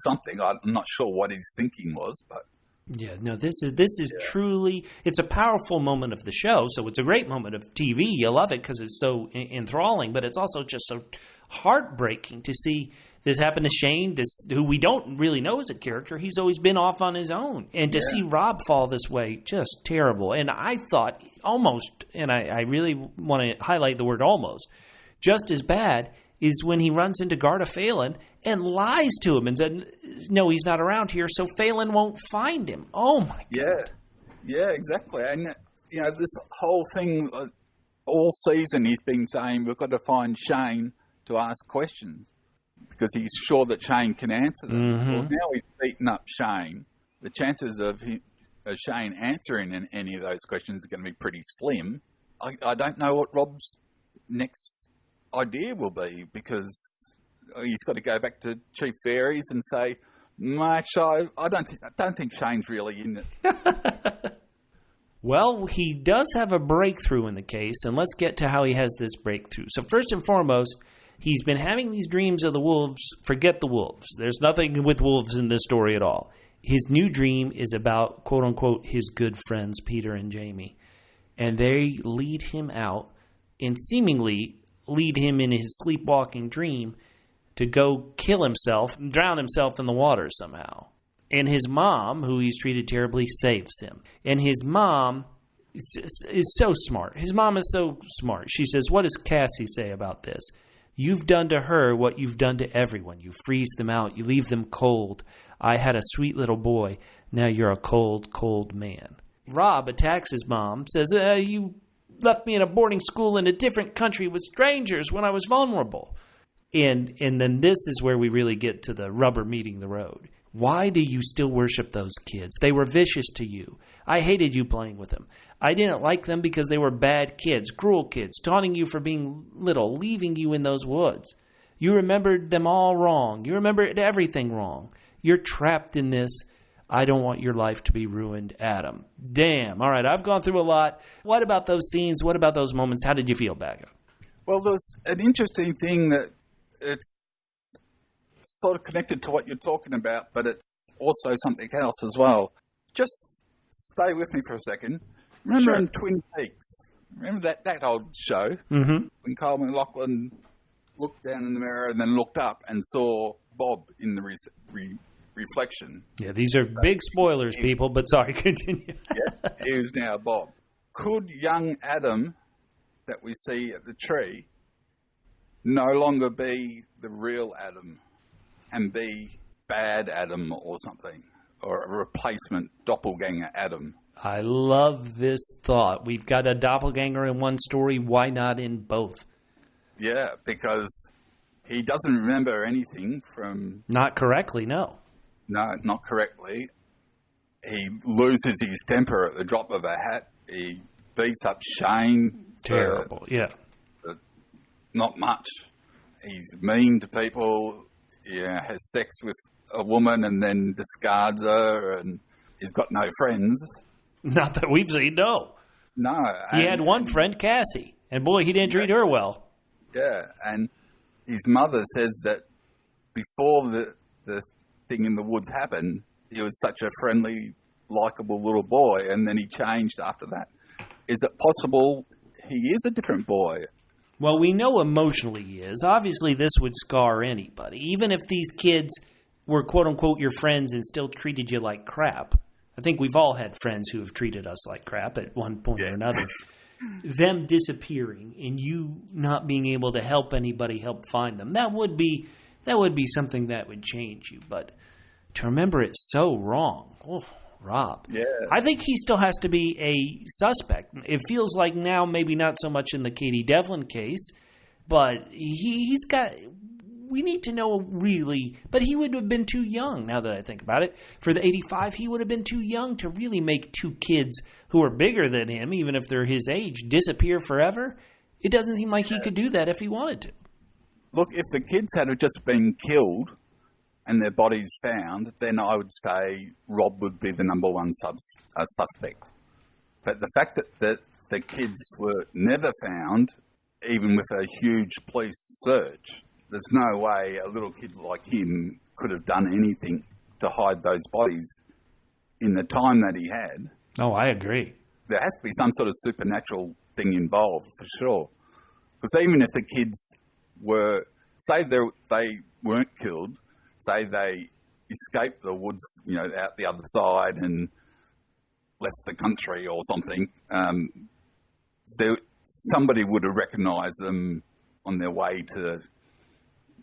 something. I'm not sure what his thinking was, but... Yeah, no, this is truly, it's a powerful moment of the show, so it's a great moment of TV. You love it because it's so enthralling, but it's also just so heartbreaking to see this happen to Shane, who we don't really know as a character. He's always been off on his own. And to see Rob fall this way, just terrible. And I thought almost, and I really want to highlight the word almost, just as bad is when he runs into Garda Phelan and lies to him and said, no, he's not around here, so Phelan won't find him. Oh, my God. Yeah, exactly. And, this whole thing, all season he's been saying, we've got to find Shane to ask questions because he's sure that Shane can answer them. Mm-hmm. Well, now he's beaten up Shane. The chances of Shane answering any of those questions are going to be pretty slim. I don't know what Rob's next idea will be because he's got to go back to Chief Fairies and say, actually, I don't think Shane's really in it. Well, he does have a breakthrough in the case, and let's get to how he has this breakthrough. So first and foremost, he's been having these dreams of the wolves. Forget the wolves. There's nothing with wolves in this story at all. His new dream is about, quote-unquote, his good friends, Peter and Jamie. And they lead him out and seemingly lead him in his sleepwalking dream to go kill himself, drown himself in the water somehow. And his mom, who he's treated terribly, saves him. And his mom is so smart. His mom is so smart. She says, what does Cassie say about this? You've done to her what you've done to everyone. You freeze them out. You leave them cold. I had a sweet little boy. Now you're a cold, cold man. Rob attacks his mom, says, you left me in a boarding school in a different country with strangers when I was vulnerable. And then this is where we really get to the rubber meeting the road. Why do you still worship those kids? They were vicious to you. I hated you playing with them. I didn't like them because they were bad kids, cruel kids, taunting you for being little, leaving you in those woods. You remembered them all wrong. You remembered everything wrong. You're trapped in this. I don't want your life to be ruined, Adam. Damn. All right, I've gone through a lot. What about those scenes? What about those moments? How did you feel, Bagga? Well, there's an interesting thing that it's sort of connected to what you're talking about, but it's also something else as well. Just stay with me for a second. Remember in Twin Peaks? Remember that old show? Mm-hmm. When Carmel Maloney looked down in the mirror and then looked up and saw Bob in the reflection. Yeah, these are big spoilers, people, but sorry, continue. Yeah, he was now Bob. Could young Adam that we see at the tree no longer be the real Adam and be bad Adam or something, or a replacement doppelganger Adam? I love this thought. We've got a doppelganger in one story. Why not in both? Yeah, because he doesn't remember anything from... Not correctly, no. No, not correctly. He loses his temper at the drop of a hat. He beats up Shane. Terrible, yeah. Not much. He's mean to people. Yeah, has sex with a woman and then discards her, and he's got no friends. Not that we've seen, no. No. He had one friend, Cassie, and boy, he didn't treat her well. Yeah, and his mother says that before the thing in the woods happened, he was such a friendly, likeable little boy, and then he changed after that. Is it possible he is a different boy? Well, we know emotionally he is. Obviously, this would scar anybody. Even if these kids were, quote-unquote, your friends and still treated you like crap. I think we've all had friends who have treated us like crap at one point or another. Them disappearing and you not being able to help anybody help find them, that would be something that would change you. But to remember it so wrong, Rob. Yeah. I think he still has to be a suspect. It feels like now maybe not so much in the Katie Devlin case, but he's got... We need to know really, but he would have been too young, now that I think about it. For the 85, he would have been too young to really make two kids who are bigger than him, even if they're his age, disappear forever. It doesn't seem like he could do that if he wanted to. Look, if the kids had just been killed and their bodies found, then I would say Rob would be the number one suspect. But the fact that the kids were never found, even with a huge police search, there's no way a little kid like him could have done anything to hide those bodies in the time that he had. Oh, I agree. There has to be some sort of supernatural thing involved, for sure. Because even if the kids were, say they weren't killed, say they escaped the woods, out the other side and left the country or something, somebody would have recognised them on their way to...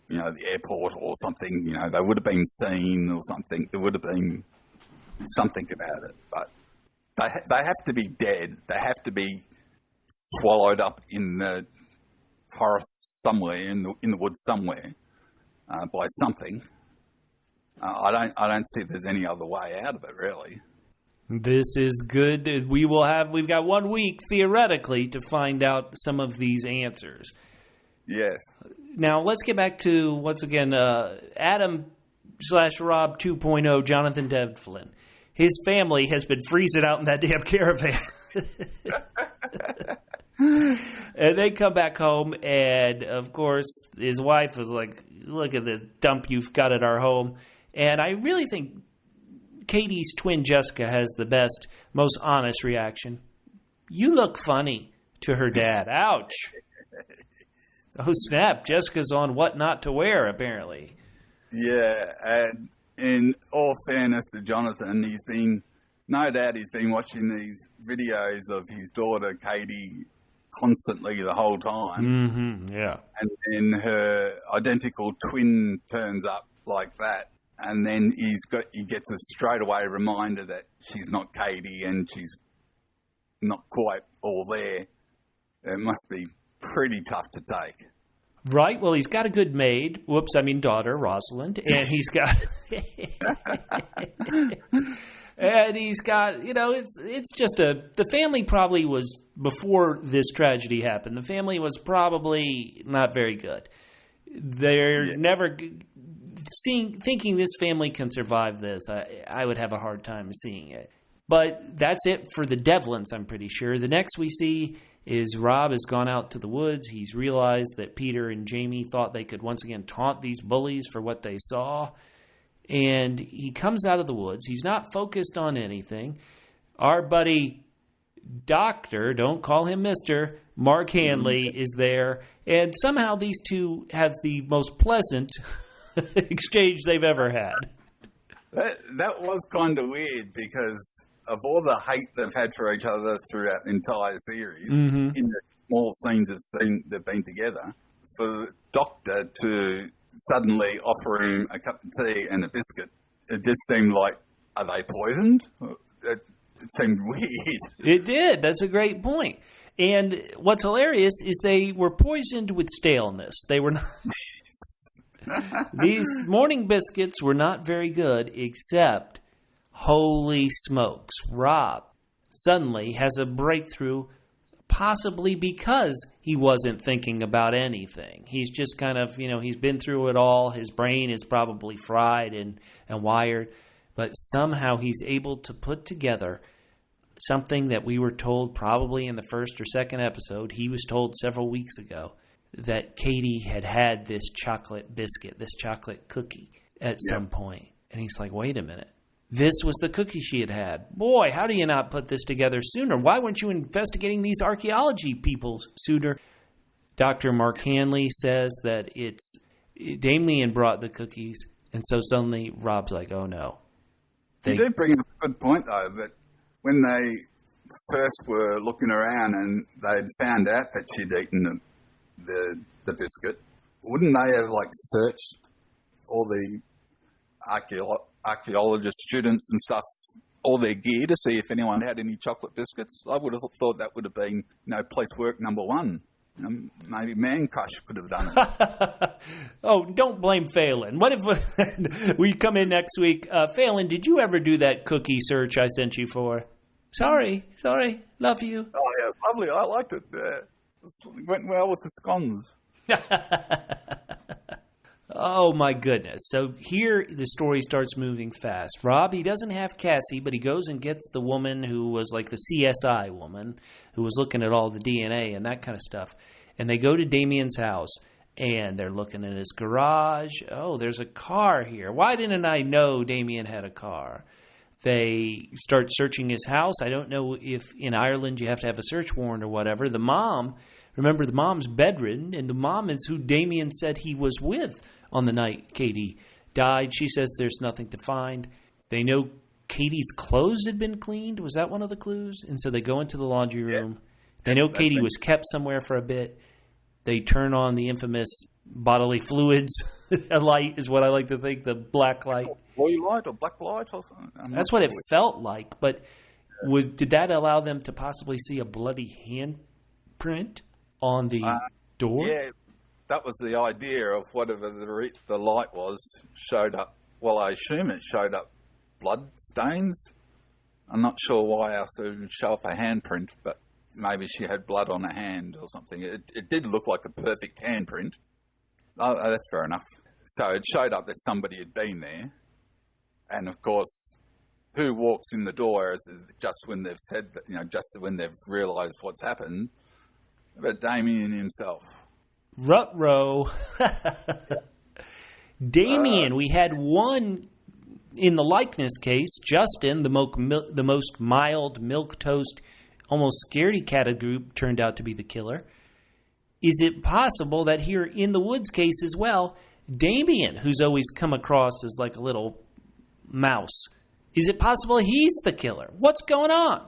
the airport or something, they would have been seen or something. There would have been something about it. But they have to be dead. They have to be swallowed up in the forest somewhere, in the woods somewhere, by something. I don't see there's any other way out of it, really. This is good. We've got 1 week, theoretically, to find out some of these answers. Yes. Now, let's get back to, once again, Adam/Rob 2.0, Jonathan Devlin. His family has been freezing out in that damn caravan. And they come back home, and, of course, his wife was like, look at this dump you've got at our home. And I really think Katie's twin Jessica has the best, most honest reaction. You look funny to her dad. Ouch. Oh, snap. Jessica's on what not to wear, apparently. Yeah, and in all fairness to Jonathan, he's been no doubt he's been watching these videos of his daughter, Katie, constantly the whole time. Mm-hmm, yeah. And then her identical twin turns up like that. And then he gets a straightaway reminder that she's not Katie and she's not quite all there. It must be pretty tough to take. Right. Well, he's got a good maid. Daughter, Rosalind. And he's got... and he's got, it's just the family probably was, before this tragedy happened, the family was probably not very good. They're never... thinking this family can survive this, I would have a hard time seeing it. But that's it for the Devlins, I'm pretty sure. The next we see is Rob has gone out to the woods. He's realized that Peter and Jamie thought they could once again taunt these bullies for what they saw. And he comes out of the woods. He's not focused on anything. Our buddy Doctor, don't call him Mr., Mark Hanley is there. And somehow these two have the most pleasant exchange they've ever had. That was kind of weird because of all the hate they've had for each other throughout the entire series, in the small scenes they've been together, for the Doctor to suddenly offer him a cup of tea and a biscuit, it just seemed like, are they poisoned? It seemed weird. It did. That's a great point. And what's hilarious is they were poisoned with staleness. They were not... These morning biscuits were not very good, except, holy smokes, Rob suddenly has a breakthrough, possibly because he wasn't thinking about anything. He's just kind of, he's been through it all. His brain is probably fried and wired, but somehow he's able to put together something that we were told probably in the first or second episode. He was told several weeks ago that Katie had this chocolate biscuit, this chocolate cookie at some point. And he's like, wait a minute. This was the cookie she had. Boy, how do you not put this together sooner? Why weren't you investigating these archaeology people sooner? Dr. Mark Hanley says that it's Damien brought the cookies. And so suddenly Rob's like, oh no. You do bring up a good point though, but when they first were looking around and they'd found out that she'd eaten the biscuit, wouldn't they have searched all the archaeologist students and stuff, all their gear to see if anyone had any chocolate biscuits? I would have thought that would have been place work number one. Maybe Man Crush could have done it. Oh, don't blame Phelan. What if we come in next week? Phelan, did you ever do that cookie search I sent you for? Sorry, love you. Oh yeah, lovely. I liked it. It went well with the scones. Oh, my goodness. So here the story starts moving fast. Rob, he doesn't have Cassie, but he goes and gets the woman who was like the CSI woman who was looking at all the DNA and that kind of stuff. And they go to Damien's house, and they're looking in his garage. Oh, there's a car here. Why didn't I know Damien had a car? They start searching his house. I don't know if in Ireland you have to have a search warrant or whatever. The mom, remember, the mom's bedridden, and the mom is who Damien said he was with on the night Katie died. She says there's nothing to find. They know Katie's clothes had been cleaned. Was that one of the clues? And so they go into the laundry room. They know Katie was kept somewhere for a bit. They turn on the infamous bodily fluids light, is what I like to think, the black light. Oil light or black light or something? That's what it felt like. But did that allow them to possibly see a bloody handprint on the door? Yeah, that was the idea of whatever the light was showed up. Well, I assume it showed up blood stains. I'm not sure why else it would show up a handprint, but maybe she had blood on her hand or something. It did look like a perfect handprint. Oh, that's fair enough. So it showed up that somebody had been there. And, of course, who walks in the door just when they've said that, just when they've realised what's happened, but Damien himself. Ruh-roh. Damien, we had one in the likeness case, Justin, the most mild, milquetoast, almost scaredy-cat group, turned out to be the killer. Is it possible that here in the Woods case as well, Damien, who's always come across as like a little mouse, Is it possible he's the killer? What's going on?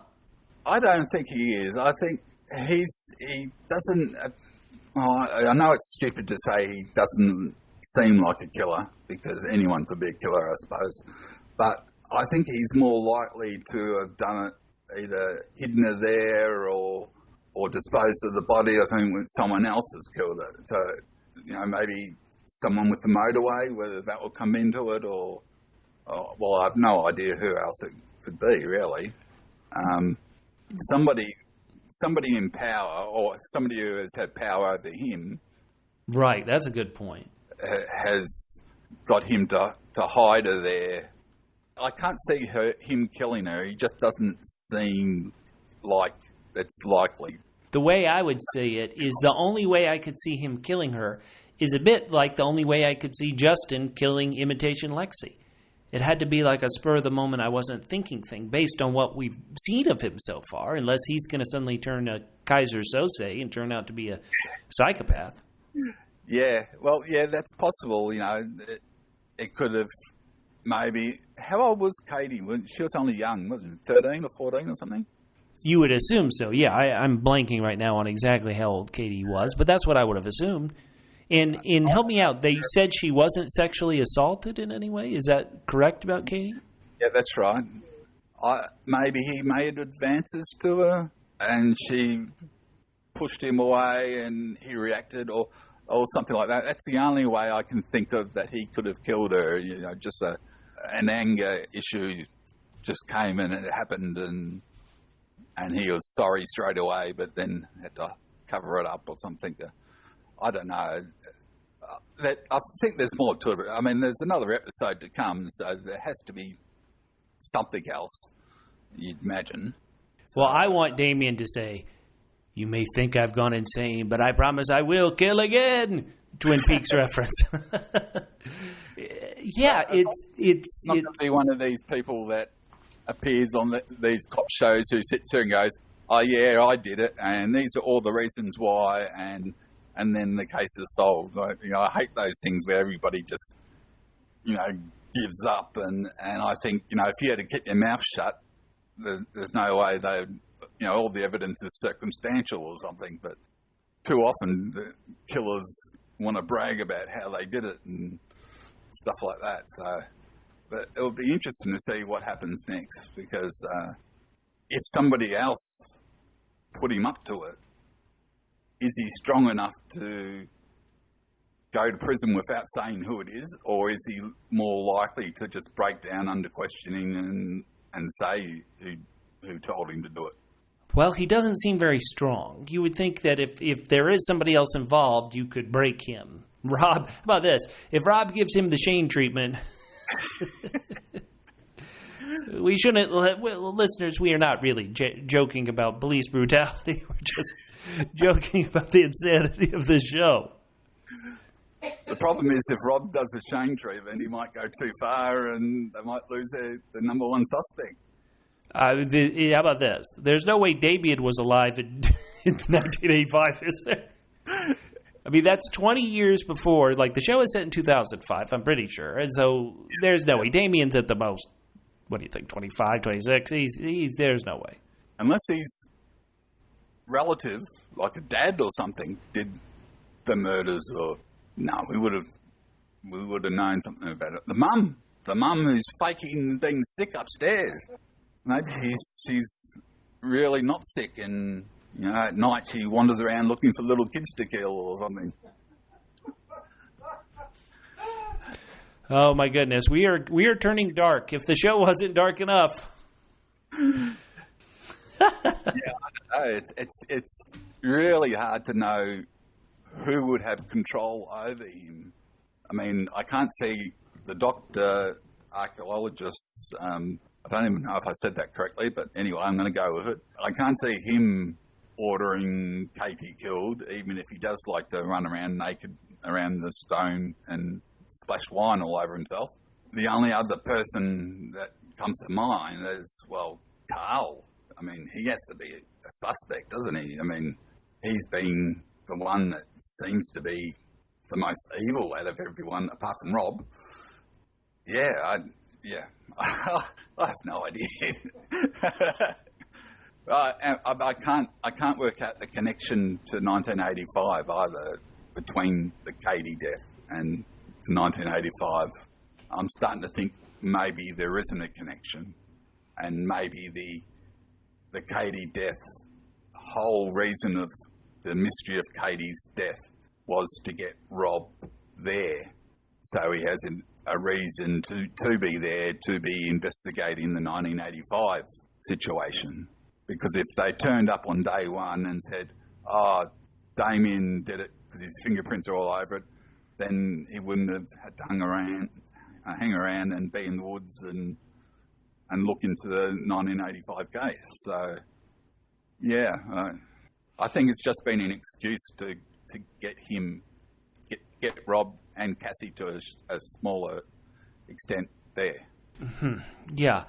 I don't think he is. I think he doesn't... I know it's stupid to say he doesn't seem like a killer, because anyone could be a killer, I suppose. But I think he's more likely to have done it, either hidden her there or disposed of the body or something when someone else has killed it. So, maybe someone with the motorway, whether that will come into it or well, I have no idea who else it could be, really. Somebody in power, or somebody who has had power over him. Right, that's a good point. Has got him to hide her there. I can't see him killing her. He just doesn't seem like it's likely. The way I would see it is the only way I could see him killing her is a bit like the only way I could see Justin killing imitation Lexie. It had to be like a spur-of-the-moment I wasn't thinking thing based on what we've seen of him so far, unless he's going to suddenly turn a Kaiser Sose and turn out to be a psychopath. Yeah, well, yeah, that's possible. It could have maybe... How old was Katie? She was only young, wasn't it? 13 or 14 or something? You would assume so, yeah. I'm blanking right now on exactly how old Katie was, but that's what I would have assumed. And help me out, they said she wasn't sexually assaulted in any way? Is that correct about Katie? Yeah, that's right. Maybe he made advances to her and she pushed him away and he reacted or something like that. That's the only way I can think of that he could have killed her. Just an anger issue just came and it happened and he was sorry straight away, but then had to cover it up or something. I don't know. I think there's more to it. I mean, there's another episode to come, so there has to be something else, you'd imagine. Well, I want Damien to say, "You may think I've gone insane, but I promise I will kill again." Twin Peaks reference. Yeah, it's not going to be one of these people that appears on these cop shows who sits there and goes, "Oh yeah, I did it, and these are all the reasons why," and then the case is solved. I hate those things where everybody just, gives up. And I think, if you had to keep your mouth shut, there's no way all the evidence is circumstantial or something. But too often the killers want to brag about how they did it and stuff like that. So, but it'll be interesting to see what happens next, because if somebody else put him up to it, is he strong enough to go to prison without saying who it is, or is he more likely to just break down under questioning and say who told him to do it? Well, he doesn't seem very strong. You would think that if there is somebody else involved, you could break him. Rob, how about this? If Rob gives him the Shane treatment... We shouldn't, listeners, we are not really joking about police brutality. We're just joking about the insanity of this show. The problem is if Rob does a Shane treatment, he might go too far and they might lose the number one suspect. How about this? There's no way Damien was alive in 1985, is there? I mean, that's 20 years before. Like, the show is set in 2005, I'm pretty sure. And so there's no way. Damien's at the most... What do you think, 25, 26? There's no way. Unless he's relative, like a dad or something, did the murders, or... No, we would have known something about it. The mum who's faking being sick upstairs. Maybe she's really not sick and, at night she wanders around looking for little kids to kill or something. Oh my goodness, we are turning dark. If the show wasn't dark enough. Yeah, I don't know. It's really hard to know who would have control over him. I mean, I can't see the doctor, archaeologists. I don't even know if I said that correctly, but anyway, I'm going to go with it. I can't see him ordering Katie killed, even if he does like to run around naked around the stone and splash wine all over himself. The only other person that comes to mind is, well, Carl. I mean, he has to be a suspect, doesn't he? I mean, he's been the one that seems to be the most evil out of everyone, apart from Rob. Yeah, Yeah. I have no idea. I can't work out the connection to 1985 either between the Katie death and 1985. I'm starting to think maybe there isn't a connection, and maybe the Katie death, whole reason of the mystery of Katie's death was to get Rob there, so he has a reason to be there, to be investigating the 1985 situation. Because if they turned up on day one and said, "Oh, Damien did it because his fingerprints are all over it," then he wouldn't have had to hang around and be in the woods and look into the 1985 case. So, yeah, I think it's just been an excuse to get him, get Rob and Cassie to a smaller extent there. Mm-hmm. Yeah.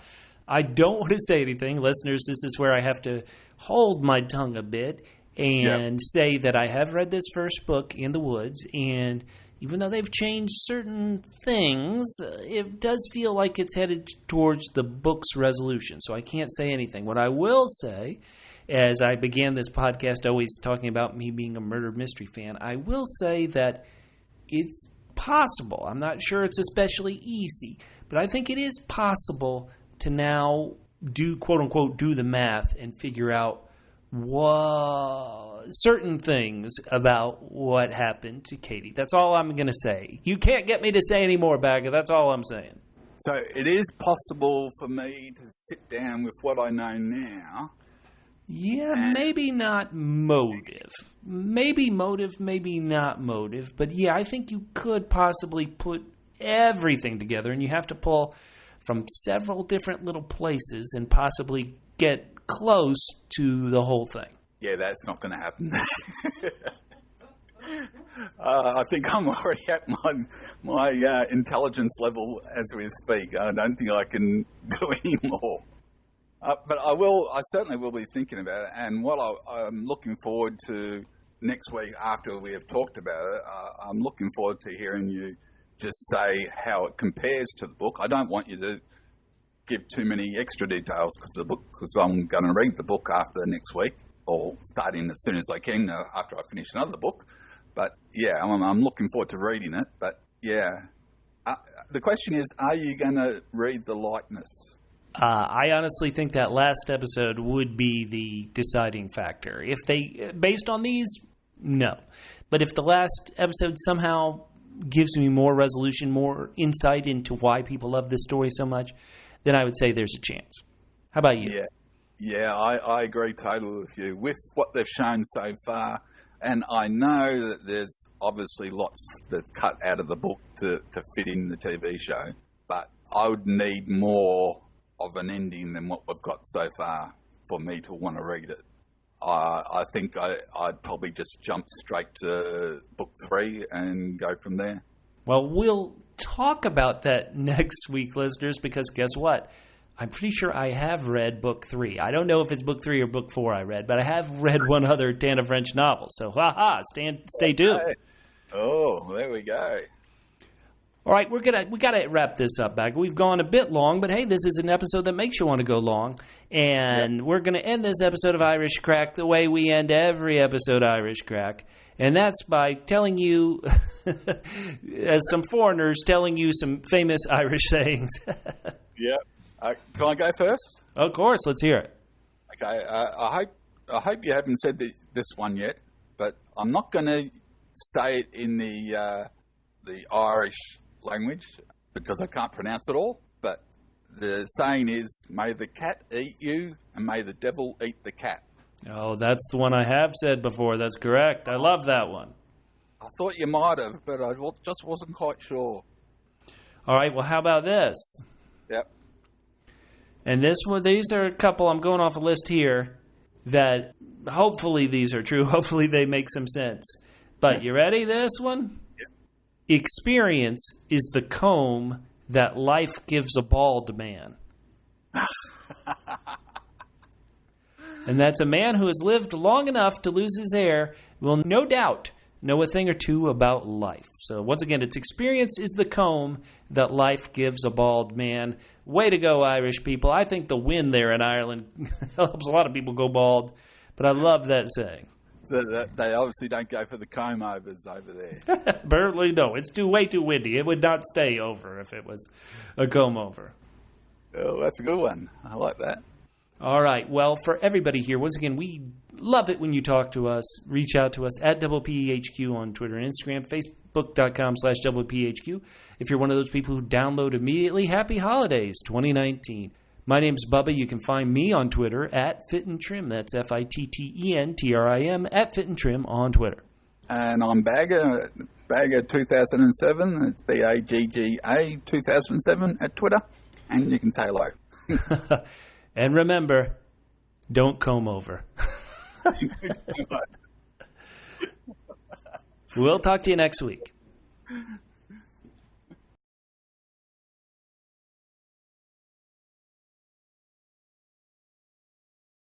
I don't want to say anything. Listeners, this is where I have to hold my tongue a bit and say that I have read this first book, In the Woods, and even though they've changed certain things, it does feel like it's headed towards the book's resolution, so I can't say anything. What I will say, as I began this podcast always talking about me being a murder mystery fan, I will say that it's possible. I'm not sure it's especially easy, but I think it is possible to now do, quote-unquote, do the math and figure out certain things about what happened to Katie. That's all I'm going to say. You can't get me to say any more, Bagga. That's all I'm saying. So it is possible for me to sit down with what I know now. Yeah, maybe not motive. Maybe motive, maybe not motive. But yeah, I think you could possibly put everything together, and you have to pull from several different little places and possibly get close to the whole thing. Yeah, that's not going to happen. I think I'm already at my intelligence level as we speak. I don't think I can do any more. But I certainly will be thinking about it. And what I'm looking forward to next week after we have talked about it, I'm looking forward to hearing you just say how it compares to the book. I don't want you to give too many extra details because I'm going to read the book after next week, or starting as soon as I can after I finish another book. But yeah, I'm looking forward to reading it. But yeah, the question is, are you going to read the likeness? I honestly think that last episode would be the deciding factor. If they, based on these, no. But if the last episode somehow gives me more resolution, more insight into why people love this story so much, then I would say there's a chance. How about you? Yeah, I agree totally with you. With what they've shown so far, and I know that there's obviously lots that cut out of the book to fit in the TV show, but I would need more of an ending than what we've got so far for me to want to read it. I think I'd probably just jump straight to book 3 and go from there. Well, we'll talk about that next week, listeners, because guess what? I'm pretty sure I have read book 3. I don't know if it's book 3 or book 4 I read, but I have read one other Tana French novel. So, stay tuned. Hey. Oh, there we go. All right, we got to wrap this up, Bagga. We've gone a bit long, but hey, this is an episode that makes you want to go long. And we're going to end this episode of Irish Crack the way we end every episode of Irish Crack. And that's by telling you, as some foreigners, telling you some famous Irish sayings. Yeah. Can I go first? Of course, let's hear it. Okay. I hope you haven't said this one yet, but I'm not going to say it in the Irish language because I can't pronounce it all. But the saying is, "May the cat eat you, and may the devil eat the cat." Oh, that's the one I have said before. That's correct. I love that one. I thought you might have, but I just wasn't quite sure. All right. Well, how about this? Yep. And this one, these are a couple. I'm going off a list here that hopefully these are true. Hopefully they make some sense. But you ready? This one. Experience is the comb that life gives a bald man. And that's a man who has lived long enough to lose his hair will no doubt know a thing or two about life. So once again, it's experience is the comb that life gives a bald man. Way to go, Irish people. I think the wind there in Ireland helps a lot of people go bald, but I love that saying. They obviously don't go for the comb overs over there. Apparently, no. It's way too windy. It would not stay over if it was a comb over. Oh, that's a good one. I like that. All right. Well, for everybody here, once again, we love it when you talk to us. Reach out to us at WPHQ on Twitter and Instagram, Facebook.com/WPHQ. If you're one of those people who download immediately, happy holidays 2019. My name's Bubba. You can find me on Twitter at FitandTrim. That's FITTENTRIM at FitandTrim on Twitter. And I'm Bagga 2007. It's BAGGA 2007 at Twitter. And you can say hello. And remember, don't comb over. We'll talk to you next week.